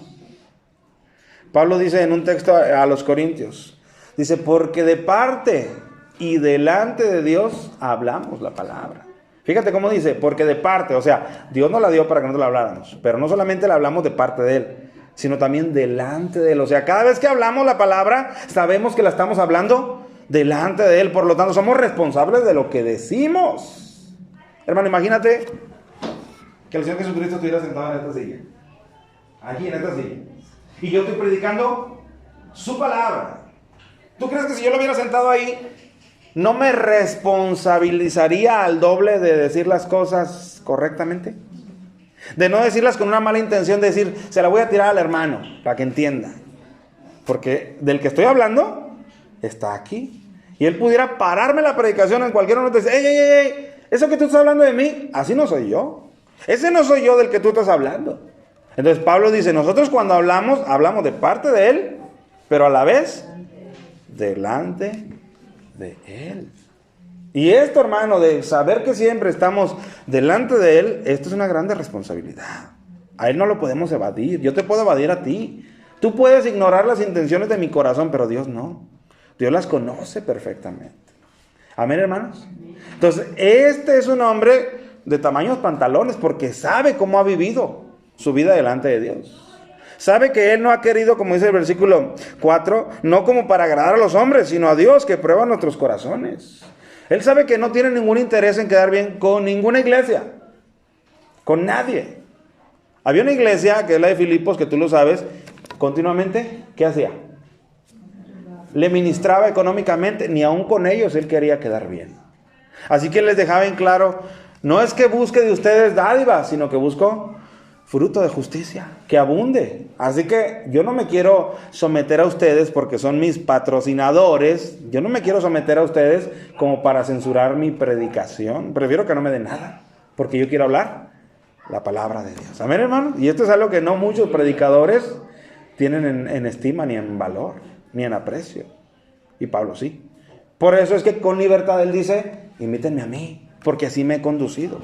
[SPEAKER 1] Pablo dice en un texto a los Corintios, dice, porque de parte y delante de Dios hablamos la palabra. Fíjate cómo dice, porque de parte, o sea, Dios nos la dio para que nosotros la habláramos, pero no solamente la hablamos de parte de Él, sino también delante de Él. O sea, cada vez que hablamos la palabra, sabemos que la estamos hablando delante de Él. Por lo tanto, somos responsables de lo que decimos. Hermano, imagínate que el Señor Jesucristo estuviera sentado en esta silla. Aquí, en esta silla. Y yo estoy predicando su palabra. ¿Tú crees que si yo lo hubiera sentado ahí, no me responsabilizaría al doble de decir las cosas correctamente? De no decirlas con una mala intención, de decir, se la voy a tirar al hermano, para que entienda. Porque del que estoy hablando, está aquí. Y él pudiera pararme la predicación en cualquier momento y decir, ey, eso que tú estás hablando de mí, así no soy yo. Ese no soy yo del que tú estás hablando. Entonces Pablo dice, nosotros cuando hablamos de parte de Él, pero a la vez, delante de Él. Y esto, hermano, de saber que siempre estamos delante de Él, esto es una grande responsabilidad. A Él no lo podemos evadir. Yo te puedo evadir a ti. Tú puedes ignorar las intenciones de mi corazón, pero Dios no. Dios las conoce perfectamente. Amén, hermanos. Entonces, este es un hombre de tamaños pantalones porque sabe cómo ha vivido su vida delante de Dios. Sabe que Él no ha querido, como dice el versículo 4, no como para agradar a los hombres, sino a Dios que prueba nuestros corazones. Él sabe que no tiene ningún interés en quedar bien con ninguna iglesia, con nadie. Había una iglesia, que es la de Filipos, que tú lo sabes, continuamente, ¿qué hacía? Le ministraba económicamente, ni aún con ellos Él quería quedar bien. Así que les dejaba en claro, no es que busque de ustedes dádivas, sino que busco fruto de justicia, que abunde. Así que yo no me quiero someter a ustedes porque son mis patrocinadores. Yo no me quiero someter a ustedes como para censurar mi predicación. Prefiero que no me den nada, porque yo quiero hablar la palabra de Dios. Amén, hermano. Y esto es algo que no muchos predicadores tienen en estima, ni en valor, ni en aprecio. Y Pablo sí. Por eso es que con libertad él dice, imítenme a mí, porque así me he conducido.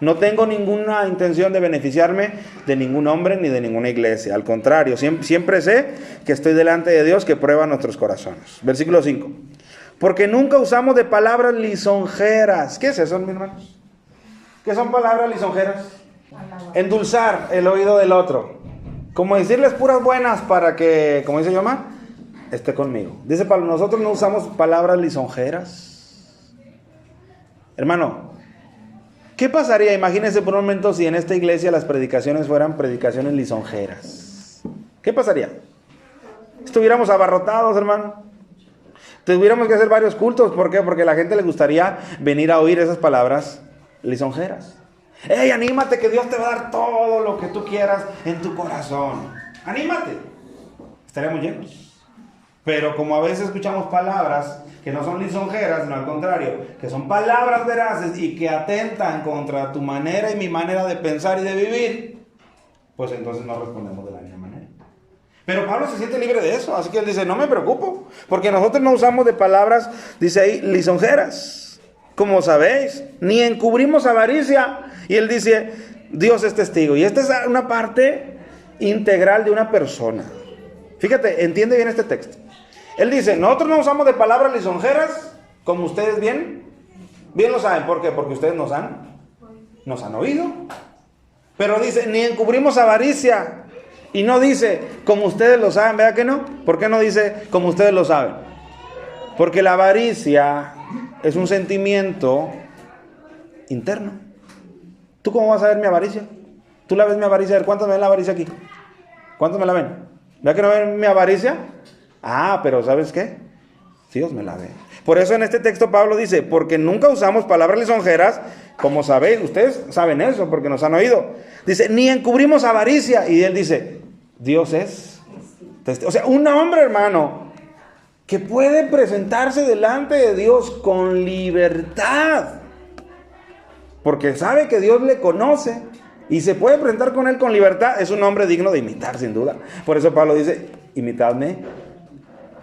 [SPEAKER 1] No tengo ninguna intención de beneficiarme de ningún hombre ni de ninguna iglesia. Al contrario, siempre sé que estoy delante de Dios que prueba nuestros corazones. Versículo 5. Porque nunca usamos de palabras lisonjeras. ¿Qué es eso, mis hermanos? ¿Qué son palabras lisonjeras? Endulzar el oído del otro. Como decirles puras buenas para que, como dice Yoma, esté conmigo. Dice Pablo, nosotros no usamos palabras lisonjeras. Hermano, ¿qué pasaría? Imagínense por un momento si en esta iglesia las predicaciones fueran predicaciones lisonjeras. ¿Qué pasaría? Estuviéramos abarrotados, hermano. Tuviéramos que hacer varios cultos. ¿Por qué? Porque a la gente le gustaría venir a oír esas palabras lisonjeras. ¡Ey, anímate que Dios te va a dar todo lo que tú quieras en tu corazón! ¡Anímate! Estaríamos llenos. Pero como a veces escuchamos palabras que no son lisonjeras, sino al contrario, que son palabras veraces y que atentan contra tu manera y mi manera de pensar y de vivir, pues entonces no respondemos de la misma manera. Pero Pablo se siente libre de eso, así que él dice, no me preocupo, porque nosotros no usamos de palabras, dice ahí, lisonjeras, como sabéis, ni encubrimos avaricia. Y él dice, Dios es testigo. Y esta es una parte integral de una persona. Fíjate, entiende bien este texto. Él dice, nosotros no usamos de palabras lisonjeras, como ustedes bien lo saben. ¿Por qué? Porque ustedes nos han oído. Pero dice, ni encubrimos avaricia. Y no dice, como ustedes lo saben, ¿verdad que no? ¿Por qué no dice, como ustedes lo saben? Porque la avaricia es un sentimiento interno. ¿Tú cómo vas a ver mi avaricia? ¿Tú la ves mi avaricia? A ver, ¿cuántos me ven la avaricia aquí? ¿Cuántos me la ven? ¿Verdad que no ven mi avaricia? Ah, pero ¿sabes qué? Dios me la ve. Por eso en este texto Pablo dice, porque nunca usamos palabras lisonjeras, como sabéis, ustedes saben eso, porque nos han oído. Dice, ni encubrimos avaricia. Y él dice, Dios es testigo. O sea, un hombre, hermano, que puede presentarse delante de Dios con libertad, porque sabe que Dios le conoce y se puede presentar con él con libertad, es un hombre digno de imitar, sin duda. Por eso Pablo dice, imitadme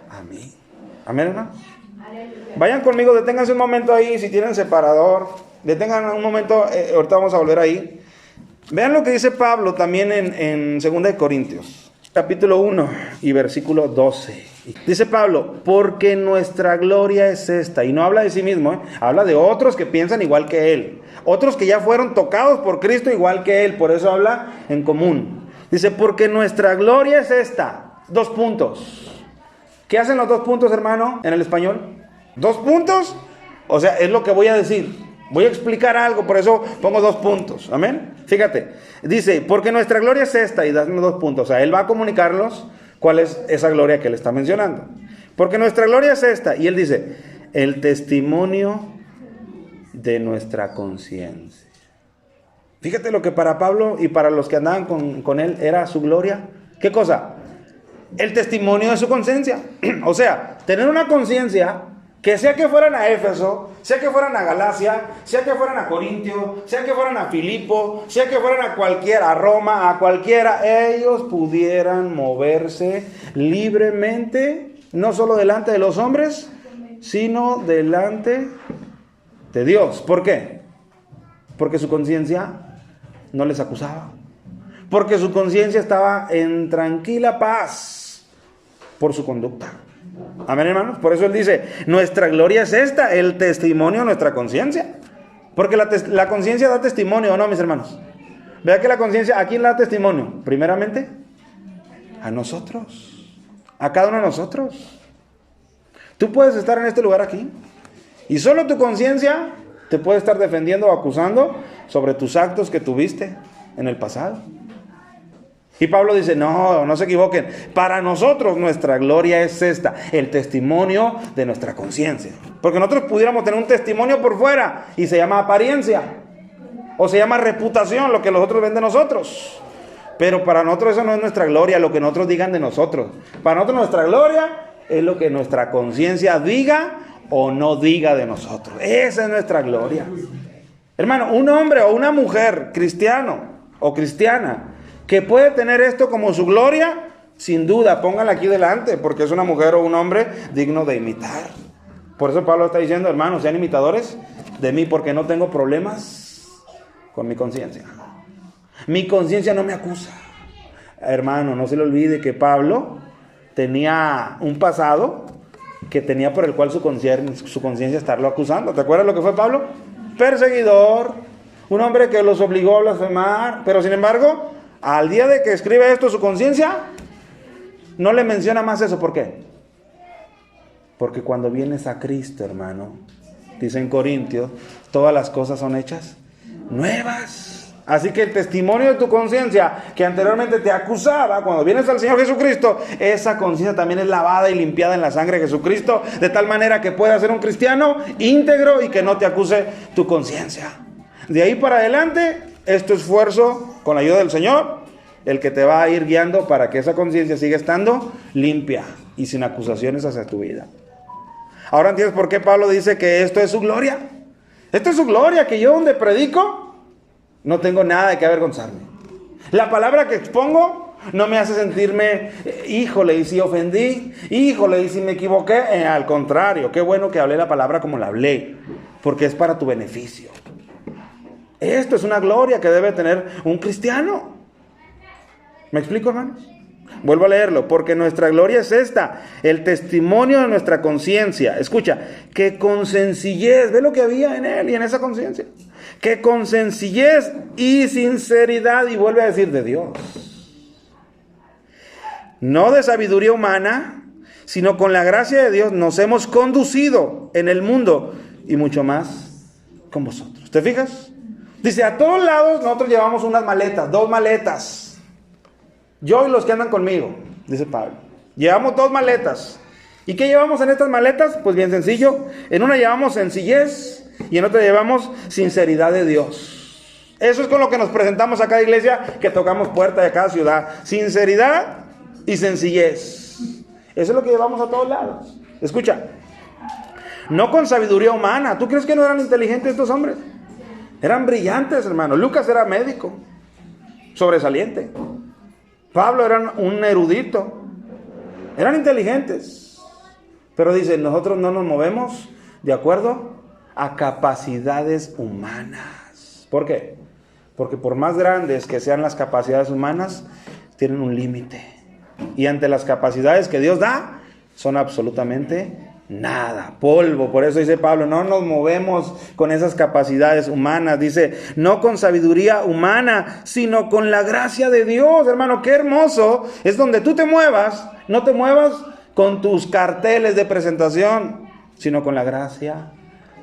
[SPEAKER 1] a mí. Amén, hermano. Vayan conmigo, deténganse un momento ahí, si tienen separador, detengan un momento, ahorita vamos a volver ahí. Vean lo que dice Pablo también en 2 Corintios, capítulo 1 y versículo 12. Dice Pablo, porque nuestra gloria es esta. Y no habla de sí mismo, habla de otros que piensan igual que él. Otros que ya fueron tocados por Cristo igual que él. Por eso habla en común. Dice, porque nuestra gloria es esta. 2 puntos. ¿Qué hacen los 2 puntos, hermano, en el español? 2 puntos. O sea, es lo que voy a decir. Voy a explicar algo, por eso pongo 2 puntos. Amén. Fíjate. Dice, porque nuestra gloria es esta. Y dame 2 puntos. O sea, él va a comunicarlos cuál es esa gloria que él está mencionando. Porque nuestra gloria es esta. Y él dice, el testimonio de nuestra conciencia. Fíjate lo que para Pablo y para los que andaban con él era su gloria. ¿Qué cosa? El testimonio de su conciencia. O sea, tener una conciencia que sea que fueran a Éfeso, sea que fueran a Galacia, sea que fueran a Corintio, sea que fueran a Filipo, sea que fueran a cualquiera, a Roma, a cualquiera, ellos pudieran moverse libremente, no solo delante de los hombres, sino delante de Dios. ¿Por qué? Porque su conciencia no les acusaba. Porque su conciencia estaba en tranquila paz por su conducta. Amén, hermanos. Por eso él dice, nuestra gloria es esta, el testimonio de nuestra conciencia. Porque la conciencia da testimonio, ¿o no, mis hermanos? Vea que la conciencia, ¿a quién le da testimonio? Primeramente, a nosotros. A cada uno de nosotros. Tú puedes estar en este lugar aquí y solo tu conciencia te puede estar defendiendo o acusando sobre tus actos que tuviste en el pasado. Y Pablo dice, no se equivoquen. Para nosotros nuestra gloria es esta, el testimonio de nuestra conciencia. Porque nosotros pudiéramos tener un testimonio por fuera y se llama apariencia. O se llama reputación, lo que los otros ven de nosotros. Pero para nosotros eso no es nuestra gloria, lo que nosotros digan de nosotros. Para nosotros nuestra gloria es lo que nuestra conciencia diga o no diga de nosotros. Esa es nuestra gloria. Hermano, un hombre o una mujer cristiano o cristiana que puede tener esto como su gloria, sin duda, póngala aquí delante, porque es una mujer o un hombre digno de imitar. Por eso Pablo está diciendo, hermanos, sean imitadores de mí, porque no tengo problemas con mi conciencia. Mi conciencia no me acusa. Hermano, no se le olvide que Pablo tenía un pasado que tenía por el cual su conciencia estarlo acusando. ¿Te acuerdas lo que fue Pablo? Perseguidor, un hombre que los obligó a blasfemar, pero sin embargo, al día de que escribe esto, su conciencia no le menciona más eso. ¿Por qué? Porque cuando vienes a Cristo, hermano, dice en Corintios, todas las cosas son hechas nuevas. Así que el testimonio de tu conciencia, que anteriormente te acusaba, cuando vienes al Señor Jesucristo, esa conciencia también es lavada y limpiada en la sangre de Jesucristo, de tal manera que puedas ser un cristiano íntegro y que no te acuse tu conciencia. De ahí para adelante, es tu esfuerzo, con la ayuda del Señor, el que te va a ir guiando para que esa conciencia siga estando limpia y sin acusaciones hacia tu vida. Ahora entiendes por qué Pablo dice que esto es su gloria. Esto es su gloria, que yo donde predico no tengo nada de qué avergonzarme. La palabra que expongo no me hace sentirme, híjole, y si ofendí, híjole, y si me equivoqué. Al contrario, qué bueno que hablé la palabra como la hablé, porque es para tu beneficio. Esto es una gloria que debe tener un cristiano. ¿Me explico, hermanos? Vuelvo a leerlo, porque nuestra gloria es esta, el testimonio de nuestra conciencia. Escucha, que con sencillez, ve lo que había en él y en esa conciencia, que con sencillez y sinceridad, y vuelve a decir de Dios, no de sabiduría humana, sino con la gracia de Dios nos hemos conducido en el mundo y mucho más con vosotros. ¿Te fijas? Dice, a todos lados nosotros llevamos unas maletas, 2 maletas. Yo y los que andan conmigo, dice Pablo. Llevamos 2 maletas. ¿Y qué llevamos en estas maletas? Pues bien sencillo. En una llevamos sencillez y en otra llevamos sinceridad de Dios. Eso es con lo que nos presentamos a cada iglesia que tocamos puerta de cada ciudad. Sinceridad y sencillez. Eso es lo que llevamos a todos lados. Escucha. No con sabiduría humana. ¿Tú crees que no eran inteligentes estos hombres? Eran brillantes, hermano. Lucas era médico, sobresaliente. Pablo era un erudito. Eran inteligentes. Pero dice, nosotros no nos movemos de acuerdo a capacidades humanas. ¿Por qué? Porque por más grandes que sean las capacidades humanas, tienen un límite. Y ante las capacidades que Dios da, son absolutamente nada, polvo. Por eso dice Pablo, no nos movemos con esas capacidades humanas. Dice, no con sabiduría humana, sino con la gracia de Dios. Hermano, qué hermoso es donde tú te muevas. No te muevas con tus carteles de presentación, sino con la gracia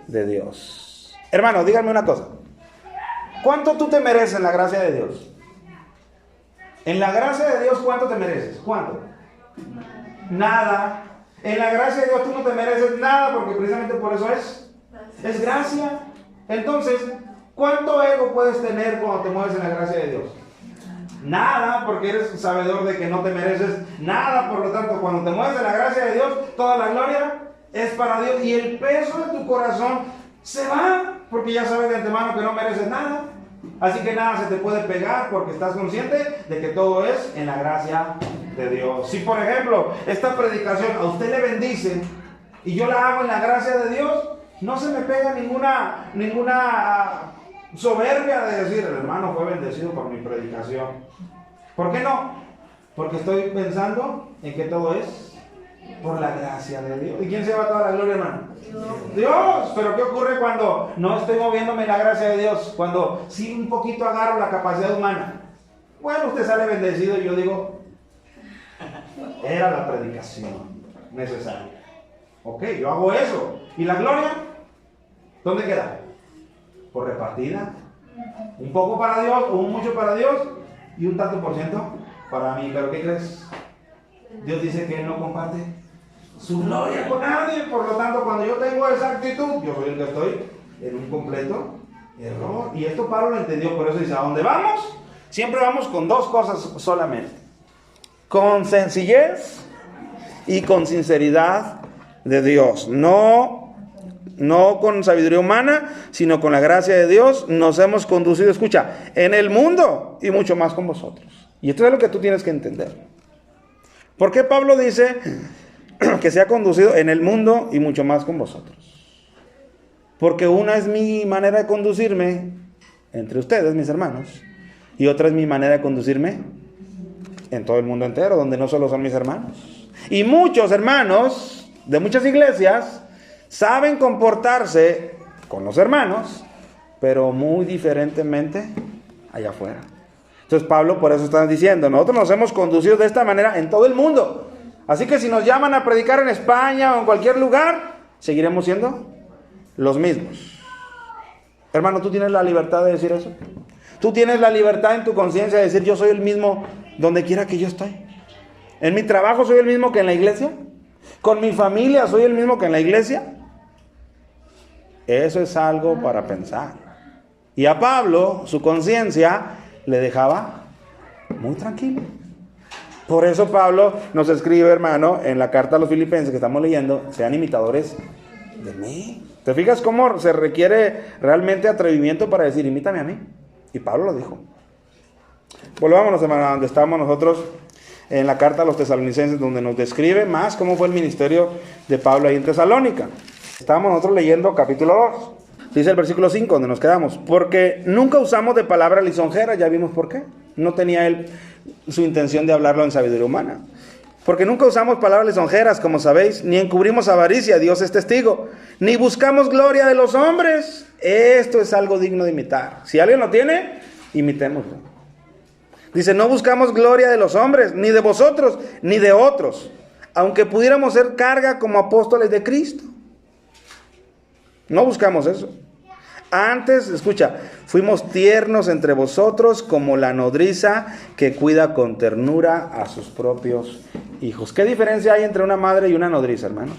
[SPEAKER 1] de Dios. Hermano, díganme una cosa. ¿Cuánto tú te mereces en la gracia de Dios? En la gracia de Dios, ¿cuánto te mereces? ¿Cuánto? Nada. En la gracia de Dios tú no te mereces nada, porque precisamente por eso es gracia. Entonces, ¿cuánto ego puedes tener cuando te mueves en la gracia de Dios? Nada, porque eres sabedor de que no te mereces nada. Por lo tanto, cuando te mueves en la gracia de Dios, toda la gloria es para Dios, y el peso de tu corazón se va, porque ya sabes de antemano que no mereces nada. Así que nada se te puede pegar, porque estás consciente de que todo es en la gracia de Dios. Si por ejemplo esta predicación a usted le bendice y yo la hago en la gracia de Dios, no se me pega ninguna soberbia de decir, el hermano fue bendecido por mi predicación. ¿Por qué no? Porque estoy pensando en que todo es por la gracia de Dios. ¿Y quién se lleva toda la gloria, hermano? Dios. Pero ¿qué ocurre cuando no estoy moviéndome en la gracia de Dios? Cuando sí un poquito agarro la capacidad humana. Bueno, usted sale bendecido y yo digo, era la predicación necesaria. Ok, yo hago eso. ¿Y la gloria? ¿Dónde queda? Por repartida. Un poco para Dios, o un mucho para Dios, y un tanto por ciento para mí. ¿Pero qué crees? Dios dice que Él no comparte su gloria con nadie. Por lo tanto, cuando yo tengo esa actitud, yo soy el que estoy en un completo error. Y esto Pablo lo entendió. Por eso dice, ¿a dónde vamos? Siempre vamos con 2 cosas solamente: con sencillez y con sinceridad de Dios. No con sabiduría humana, sino con la gracia de Dios nos hemos conducido, escucha, en el mundo y mucho más con vosotros. Y esto es lo que tú tienes que entender. ¿Por qué Pablo dice que se ha conducido en el mundo y mucho más con vosotros? Porque una es mi manera de conducirme entre ustedes, mis hermanos, y otra es mi manera de conducirme en todo el mundo entero, donde no solo son mis hermanos. Y muchos hermanos de muchas iglesias saben comportarse con los hermanos, pero muy diferentemente allá afuera. Entonces Pablo por eso está diciendo, nosotros nos hemos conducido de esta manera en todo el mundo. Así que si nos llaman a predicar en España o en cualquier lugar, seguiremos siendo los mismos. Hermano, ¿tú tienes la libertad de decir eso? ¿Tú tienes la libertad en tu conciencia de decir yo soy el mismo donde quiera que yo estoy? ¿En mi trabajo soy el mismo que en la iglesia? ¿Con mi familia soy el mismo que en la iglesia? Eso es algo para pensar. Y a Pablo, su conciencia le dejaba muy tranquilo. Por eso Pablo nos escribe, hermano, en la carta a los Filipenses que estamos leyendo, sean imitadores de mí. ¿Te fijas cómo se requiere realmente atrevimiento para decir, imítame a mí? Y Pablo lo dijo. Volvámonos, hermano, a donde estábamos nosotros en la carta a los tesalonicenses, donde nos describe más cómo fue el ministerio de Pablo ahí en Tesalónica. Estábamos nosotros leyendo capítulo 2. Dice el versículo 5, donde nos quedamos. Porque nunca usamos de palabra lisonjera, ya vimos por qué. No tenía él su intención de hablarlo en sabiduría humana. Porque nunca usamos palabras lisonjeras, como sabéis, ni encubrimos avaricia, Dios es testigo, ni buscamos gloria de los hombres. Esto es algo digno de imitar. Si alguien lo tiene, imitémoslo. Dice, no buscamos gloria de los hombres, ni de vosotros, ni de otros, aunque pudiéramos ser carga como apóstoles de Cristo. No buscamos eso. Antes, escucha, fuimos tiernos entre vosotros como la nodriza que cuida con ternura a sus propios hijos. ¿Qué diferencia hay entre una madre y una nodriza, hermanos?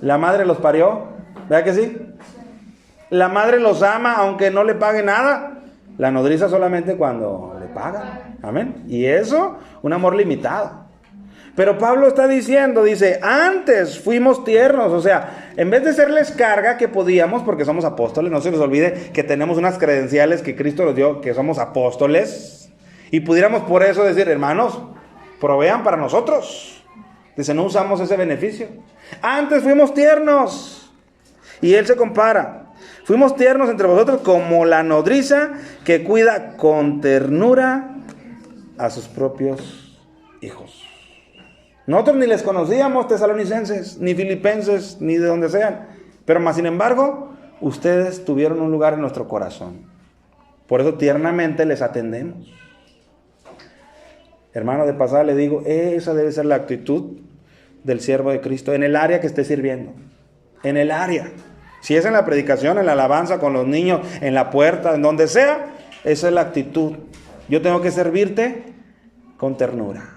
[SPEAKER 1] La madre los parió, ¿verdad que sí? La madre los ama aunque no le pague nada. La nodriza solamente cuando le pagan. Amén. Y eso, un amor limitado. Pero Pablo está diciendo, dice, antes fuimos tiernos, o sea, en vez de serles carga que podíamos, porque somos apóstoles, no se les olvide que tenemos unas credenciales que Cristo nos dio, que somos apóstoles, y pudiéramos por eso decir, hermanos, provean para nosotros. Dice, no usamos ese beneficio. Antes fuimos tiernos, y él se compara, fuimos tiernos entre vosotros como la nodriza que cuida con ternura a sus propios hijos. Nosotros ni les conocíamos, tesalonicenses, ni filipenses, ni de donde sean. Pero más sin embargo, ustedes tuvieron un lugar en nuestro corazón. Por eso tiernamente les atendemos. Hermano, de pasada le digo, esa debe ser la actitud del siervo de Cristo en el área que esté sirviendo. En el área. Si es en la predicación, en la alabanza, con los niños, en la puerta, en donde sea, esa es la actitud. Yo tengo que servirte con ternura.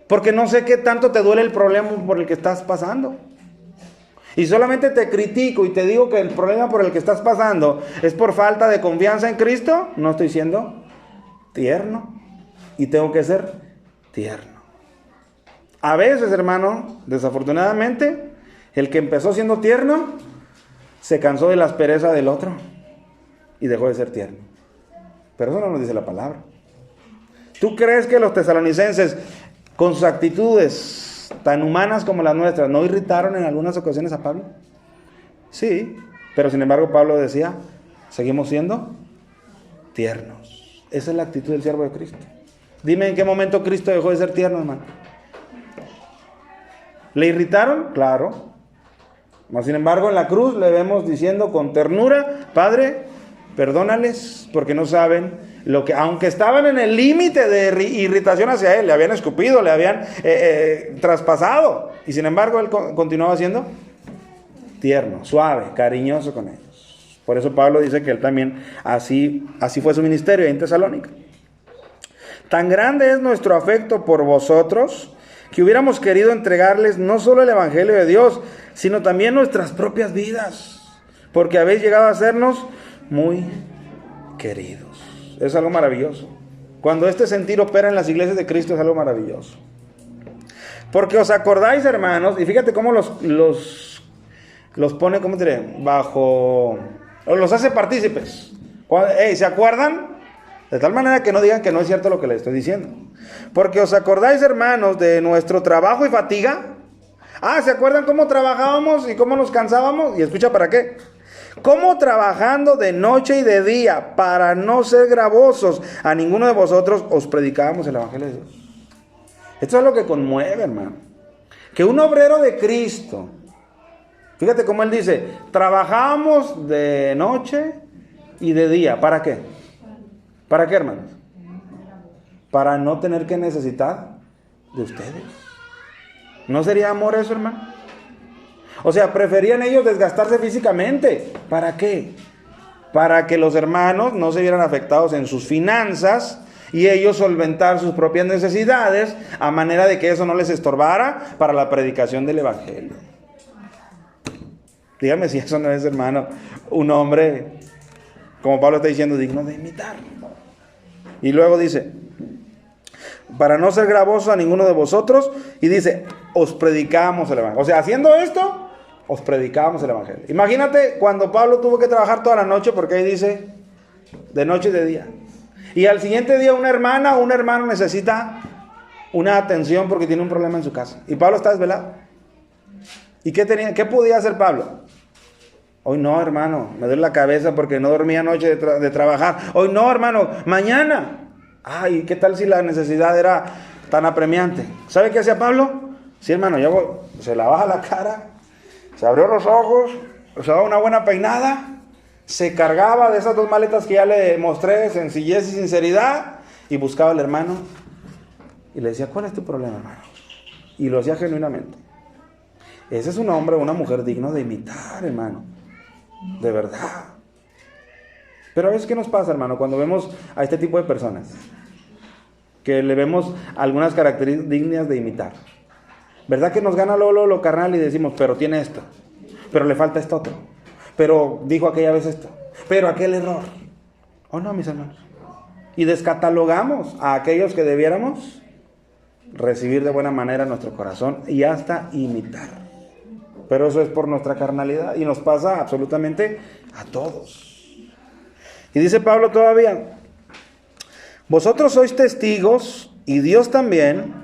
[SPEAKER 1] Porque no sé qué tanto te duele el problema por el que estás pasando. Y solamente te critico y te digo que el problema por el que estás pasando es por falta de confianza en Cristo. No estoy siendo tierno. Y tengo que ser tierno. A veces, hermano, desafortunadamente, el que empezó siendo tierno se cansó de la aspereza del otro y dejó de ser tierno. Pero eso no nos dice la palabra. ¿Tú crees que los tesalonicenses, con sus actitudes tan humanas como las nuestras, no irritaron en algunas ocasiones a Pablo? Sí, pero sin embargo Pablo decía, seguimos siendo tiernos. Esa es la actitud del siervo de Cristo. Dime en qué momento Cristo dejó de ser tierno, hermano. ¿Le irritaron? Claro. Mas sin embargo en la cruz le vemos diciendo con ternura, Padre, perdónales porque no saben lo que, aunque estaban en el límite de irritación hacia él, le habían escupido, le habían traspasado, y sin embargo él continuaba siendo tierno, suave, cariñoso con ellos. Por eso Pablo dice que él también así fue su ministerio en Tesalónica. Tan grande es nuestro afecto por vosotros que hubiéramos querido entregarles no solo el evangelio de Dios, sino también nuestras propias vidas, porque habéis llegado a sernos muy queridos. Es algo maravilloso. Cuando este sentir opera en las iglesias de Cristo es algo maravilloso. Porque os acordáis, hermanos, y fíjate cómo los pone, ¿cómo diré? Los hace partícipes. ¿Se acuerdan? De tal manera que no digan que no es cierto lo que les estoy diciendo. Porque os acordáis, hermanos, de nuestro trabajo y fatiga. ¿Se acuerdan cómo trabajábamos y cómo nos cansábamos? Y escucha para qué. Cómo trabajando de noche y de día para no ser gravosos a ninguno de vosotros os predicábamos el Evangelio de Dios. Esto es lo que conmueve, hermano. Que un obrero de Cristo, fíjate cómo él dice, trabajamos de noche y de día. ¿Para qué? ¿Para qué, hermanos? Para no tener que necesitar de ustedes. ¿No sería amor eso, hermano? O sea, preferían ellos desgastarse físicamente. ¿Para qué? Para que los hermanos no se vieran afectados en sus finanzas y ellos solventar sus propias necesidades a manera de que eso no les estorbara para la predicación del Evangelio. Dígame si eso no es, hermano, un hombre, como Pablo está diciendo, digno de imitar. Y luego dice, para no ser gravosos a ninguno de vosotros, y dice, os predicamos el Evangelio. O sea, haciendo esto, os predicamos el Evangelio. Imagínate cuando Pablo tuvo que trabajar toda la noche, porque ahí dice, de noche y de día. Y al siguiente día una hermana o un hermano necesita una atención porque tiene un problema en su casa. Y Pablo está desvelado. ¿Y qué podía hacer Pablo? Hoy no, hermano, me duele la cabeza porque no dormí anoche de trabajar. Hoy no, hermano, mañana. Ay, ¿qué tal si la necesidad era tan apremiante? ¿Sabe qué hacía Pablo? Sí, hermano, se lavaba la cara, se abrió los ojos, se daba una buena peinada, se cargaba de esas 2 maletas que ya le mostré, sencillez y sinceridad, y buscaba al hermano y le decía, ¿cuál es tu problema, hermano? Y lo hacía genuinamente. Ese es un hombre o una mujer digno de imitar, hermano. De verdad. Pero a veces, ¿qué nos pasa, hermano? Cuando vemos a este tipo de personas, que le vemos algunas características dignas de imitar. ¿Verdad que nos gana lo carnal y decimos, pero tiene esto, pero le falta esto otro, pero dijo aquella vez esto, pero aquel error? ¿O no, mis hermanos? Y descatalogamos a aquellos que debiéramos recibir de buena manera nuestro corazón y hasta imitar. Pero eso es por nuestra carnalidad y nos pasa absolutamente a todos. Y dice Pablo todavía, vosotros sois testigos, y Dios también,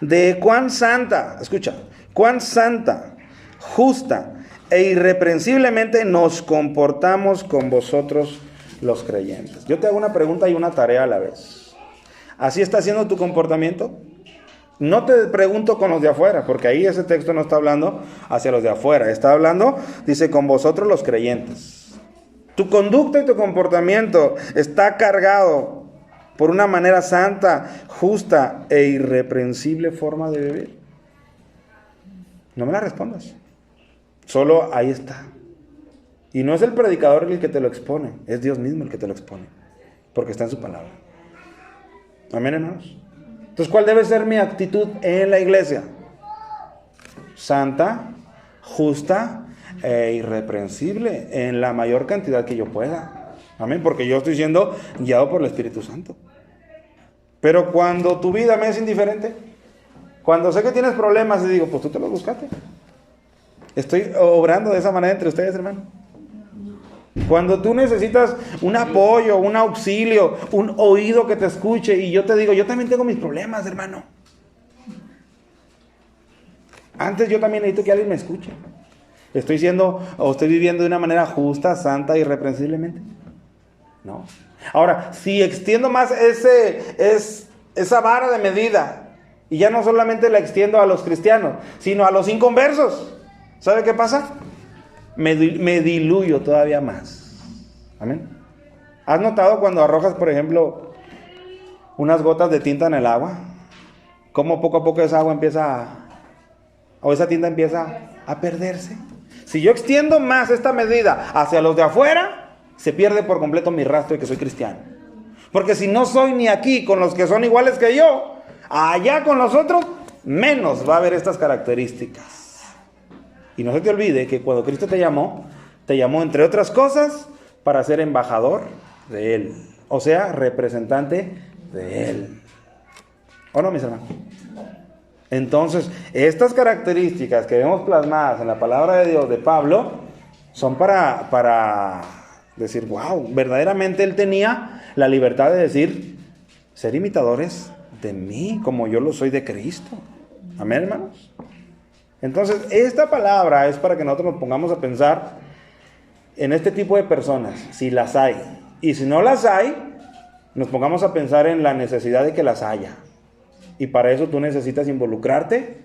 [SPEAKER 1] de cuán santa, escucha, cuán santa, justa e irreprensiblemente nos comportamos con vosotros los creyentes. Yo te hago una pregunta y una tarea a la vez. ¿Así está siendo tu comportamiento? No te pregunto con los de afuera, porque ahí ese texto no está hablando hacia los de afuera. Está hablando, dice, con vosotros los creyentes. Tu conducta y tu comportamiento está cargado por una manera santa, justa e irreprensible forma de vivir. No me la respondas. Solo ahí está. Y no es el predicador el que te lo expone, es Dios mismo el que te lo expone, porque está en su palabra. Amén, hermanos. Entonces, ¿cuál debe ser mi actitud en la iglesia? Santa, justa e irreprensible en la mayor cantidad que yo pueda. Amén, porque yo estoy siendo guiado por el Espíritu Santo. Pero cuando tu vida me es indiferente, cuando sé que tienes problemas y digo, pues tú te los buscaste. Estoy obrando de esa manera entre ustedes, hermano. Cuando tú necesitas un apoyo, un auxilio, un oído que te escuche, y yo te digo, yo también tengo mis problemas, hermano. Antes yo también necesito que alguien me escuche. ¿Estoy viviendo de una manera justa, santa, irreprensiblemente? No. Ahora, si extiendo más esa vara de medida, y ya no solamente la extiendo a los cristianos, sino a los inconversos, ¿sabe qué pasa? Me diluyo todavía más. Amén. ¿Has notado cuando arrojas, por ejemplo, unas gotas de tinta en el agua? Cómo poco a poco esa agua esa tinta empieza a perderse. Si yo extiendo más esta medida hacia los de afuera, se pierde por completo mi rastro de que soy cristiano. Porque si no soy ni aquí con los que son iguales que yo, allá con los otros, menos va a haber estas características. Y no se te olvide que cuando Cristo te llamó entre otras cosas para ser embajador de Él. O sea, representante de Él. ¿O no, mis hermanos? Entonces, estas características que vemos plasmadas en la palabra de Dios de Pablo son para decir, wow, verdaderamente él tenía la libertad de decir, ser imitadores de mí, como yo lo soy de Cristo. Amén, hermanos. Entonces, esta palabra es para que nosotros nos pongamos a pensar en este tipo de personas, si las hay. Y si no las hay, nos pongamos a pensar en la necesidad de que las haya. Y para eso tú necesitas involucrarte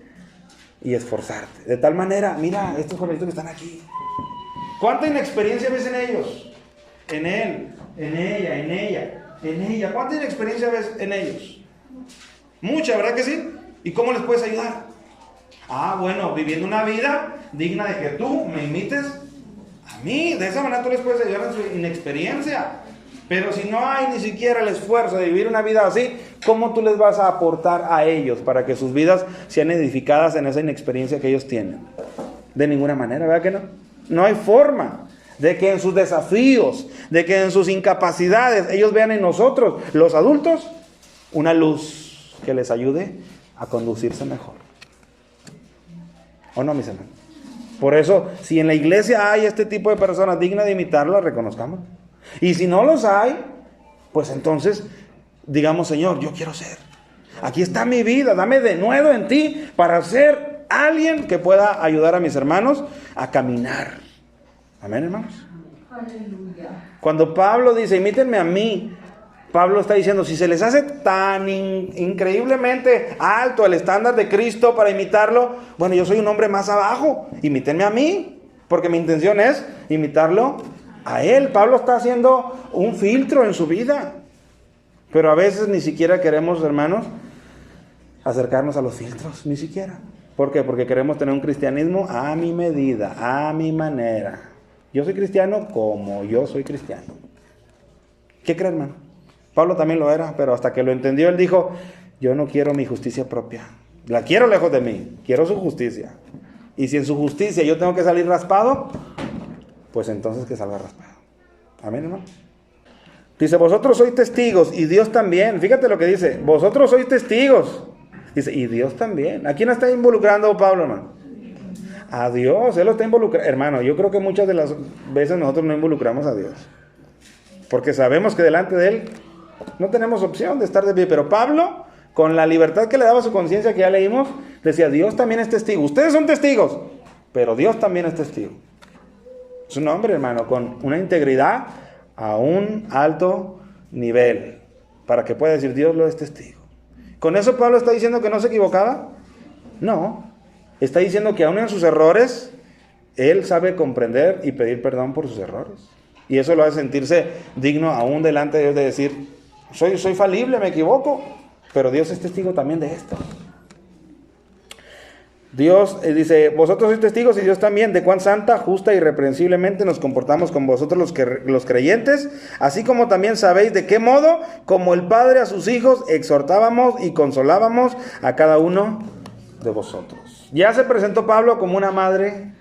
[SPEAKER 1] y esforzarte. De tal manera, mira, estos jovencitos que están aquí. ¿Cuánta inexperiencia ves en ellos? En él, en ella, en ella, en ella. ¿Cuánta inexperiencia ves en ellos? Mucha, ¿verdad que sí? ¿Y cómo les puedes ayudar? Bueno, viviendo una vida digna de que tú me imites a mí. De esa manera tú les puedes ayudar en su inexperiencia. Pero si no hay ni siquiera el esfuerzo de vivir una vida así, ¿cómo tú les vas a aportar a ellos para que sus vidas sean edificadas en esa inexperiencia que ellos tienen? De ninguna manera, ¿verdad que no? No hay forma de que en sus desafíos, de que en sus incapacidades, ellos vean en nosotros, los adultos, una luz que les ayude a conducirse mejor. ¿O no, mis hermanos? Por eso, si en la iglesia hay este tipo de personas dignas de imitarlo, reconozcamos. Y si no los hay, pues entonces digamos, Señor, yo quiero ser. Aquí está mi vida, dame de nuevo en ti para ser alguien que pueda ayudar a mis hermanos a caminar. Amén, hermanos. Aleluya. Cuando Pablo dice, imítenme a mí, Pablo está diciendo, si se les hace tan increíblemente alto el estándar de Cristo para imitarlo, bueno, yo soy un hombre más abajo, imítenme a mí, porque mi intención es imitarlo a él. Pablo está haciendo un filtro en su vida, pero a veces ni siquiera queremos, hermanos, acercarnos a los filtros, ni siquiera. ¿Por qué? Porque queremos tener un cristianismo a mi medida, a mi manera. Yo soy cristiano como yo soy cristiano. ¿Qué creen, hermano? Pablo también lo era, pero hasta que lo entendió, él dijo, yo no quiero mi justicia propia. La quiero lejos de mí, quiero su justicia. Y si en su justicia yo tengo que salir raspado, pues entonces que salga raspado. Amén, hermano. Dice, vosotros sois testigos y Dios también. Fíjate lo que dice, vosotros sois testigos. Dice, y Dios también. ¿A quién está involucrando Pablo, hermano? A Dios, Él lo está involucrando. Hermano, yo creo que muchas de las veces nosotros no involucramos a Dios. Porque sabemos que delante de Él no tenemos opción de estar de pie. Pero Pablo, con la libertad que le daba su conciencia, que ya leímos, decía, Dios también es testigo. Ustedes son testigos, pero Dios también es testigo. Es un hombre, hermano, con una integridad a un alto nivel, para que pueda decir, Dios lo es testigo. ¿Con eso Pablo está diciendo que no se equivocaba? No. Está diciendo que aún en sus errores, él sabe comprender y pedir perdón por sus errores. Y eso lo hace sentirse digno aún delante de Dios de decir, soy falible, me equivoco, pero Dios es testigo también de esto. Dios dice, vosotros sois testigos y Dios también de cuán santa, justa y irreprensiblemente nos comportamos con vosotros los creyentes, así como también sabéis de qué modo, como el Padre a sus hijos, exhortábamos y consolábamos a cada uno de vosotros. Ya se presentó Pablo como una madre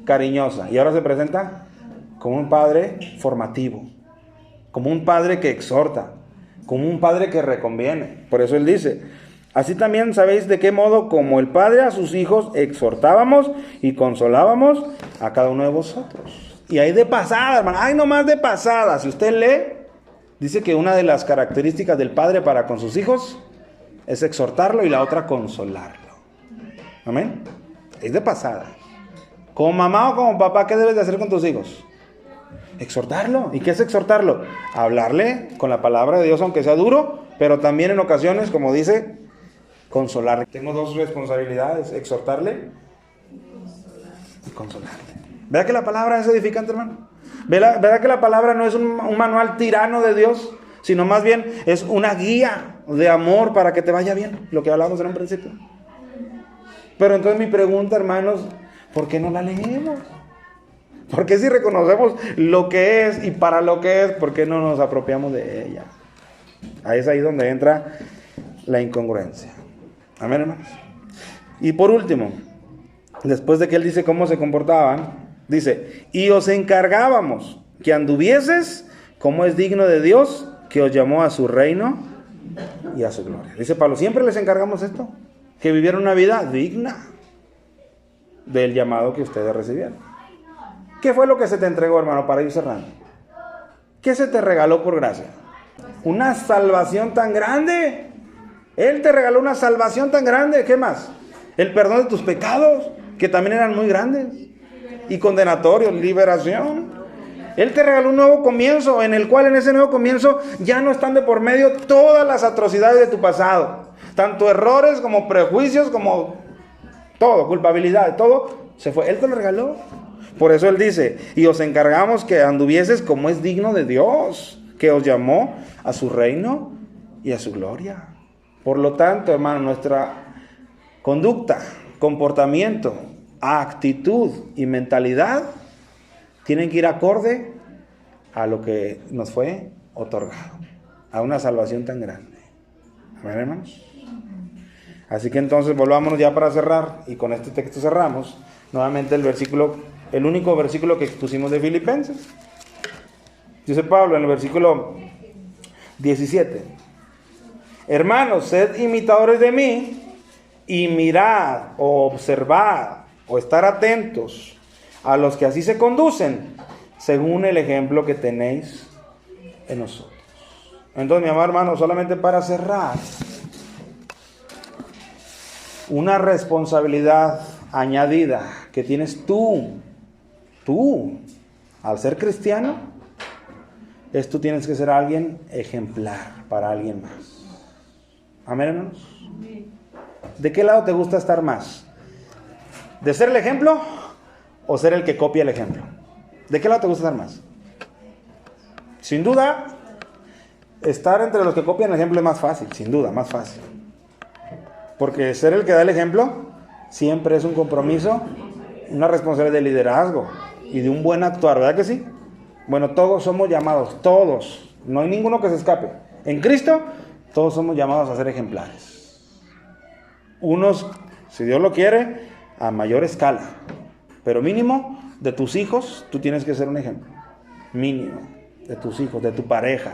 [SPEAKER 1] cariñosa y ahora se presenta como un padre formativo, como un padre que exhorta, como un padre que reconviene. Por eso él dice, así también sabéis de qué modo, como el Padre a sus hijos, exhortábamos y consolábamos a cada uno de vosotros. Y ahí de pasada, hermano, ay, nomás de pasada, si usted lee, dice que una de las características del Padre para con sus hijos es exhortarlo y la otra consolarlo. Amén. Es de pasada. Como mamá o como papá, ¿qué debes de hacer con tus hijos? Exhortarlo. ¿Y qué es exhortarlo? Hablarle con la palabra de Dios, aunque sea duro, pero también en ocasiones, como dice, consolarle. Tengo dos responsabilidades, exhortarle y consolarle. ¿Verdad que la palabra es edificante, hermano? ¿Verdad que la palabra no es un manual tirano de Dios, sino más bien es una guía de amor para que te vaya bien? Lo que hablábamos en un principio. Pero entonces mi pregunta, hermanos, ¿por qué no la leemos? ¿Por qué si reconocemos lo que es y para lo que es, por qué no nos apropiamos de ella? Ahí es ahí donde entra la incongruencia. Amén, hermanos. Y por último, después de que él dice cómo se comportaban, dice, y os encargábamos que anduvieses como es digno de Dios, que os llamó a su reino y a su gloria. Dice Pablo, siempre les encargamos esto, que vivieran una vida digna del llamado que ustedes recibieron. ¿Qué fue lo que se te entregó, hermano, para ir cerrando? ¿Qué se te regaló por gracia? Una salvación tan grande. Él te regaló una salvación tan grande. ¿Qué más? El perdón de tus pecados, que también eran muy grandes y condenatorios, liberación. Él te regaló un nuevo comienzo, en el cual en ese nuevo comienzo ya no están de por medio todas las atrocidades de tu pasado. Tanto errores como prejuicios, como todo, culpabilidad, todo se fue. Él te lo regaló. Por eso Él dice, y os encargamos que anduvieses como es digno de Dios, que os llamó a su reino y a su gloria. Por lo tanto, hermano, nuestra conducta, comportamiento, actitud y mentalidad tienen que ir acorde a lo que nos fue otorgado, a una salvación tan grande. ¿Amén, hermanos? Así que entonces volvámonos ya para cerrar, y con este texto cerramos nuevamente el único versículo que expusimos de Filipenses. Dice Pablo en el versículo 17: hermanos, sed imitadores de mí, y mirad, o observad, o estar atentos a los que así se conducen, según el ejemplo que tenéis en nosotros. Entonces, mi amado hermano, solamente para cerrar, una responsabilidad añadida que tienes tú, al ser cristiano, es tú tienes que ser alguien ejemplar para alguien más. Amén, hermanos. ¿De qué lado te gusta estar más? ¿De ser el ejemplo o ser el que copia el ejemplo? ¿De qué lado te gusta estar más? Sin duda, estar entre los que copian el ejemplo es más fácil, sin duda, más fácil. Porque ser el que da el ejemplo siempre es un compromiso, una responsabilidad de liderazgo y de un buen actuar, ¿verdad que sí? Bueno, todos somos llamados, todos, no hay ninguno que se escape. En Cristo, todos somos llamados a ser ejemplares. Unos, si Dios lo quiere, a mayor escala, pero mínimo de tus hijos, tú tienes que ser un ejemplo. Mínimo de tus hijos, de tu pareja,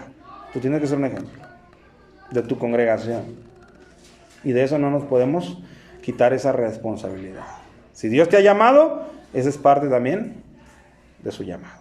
[SPEAKER 1] tú tienes que ser un ejemplo. De tu congregación. Y de eso no nos podemos quitar esa responsabilidad. Si Dios te ha llamado, esa es parte también de su llamado.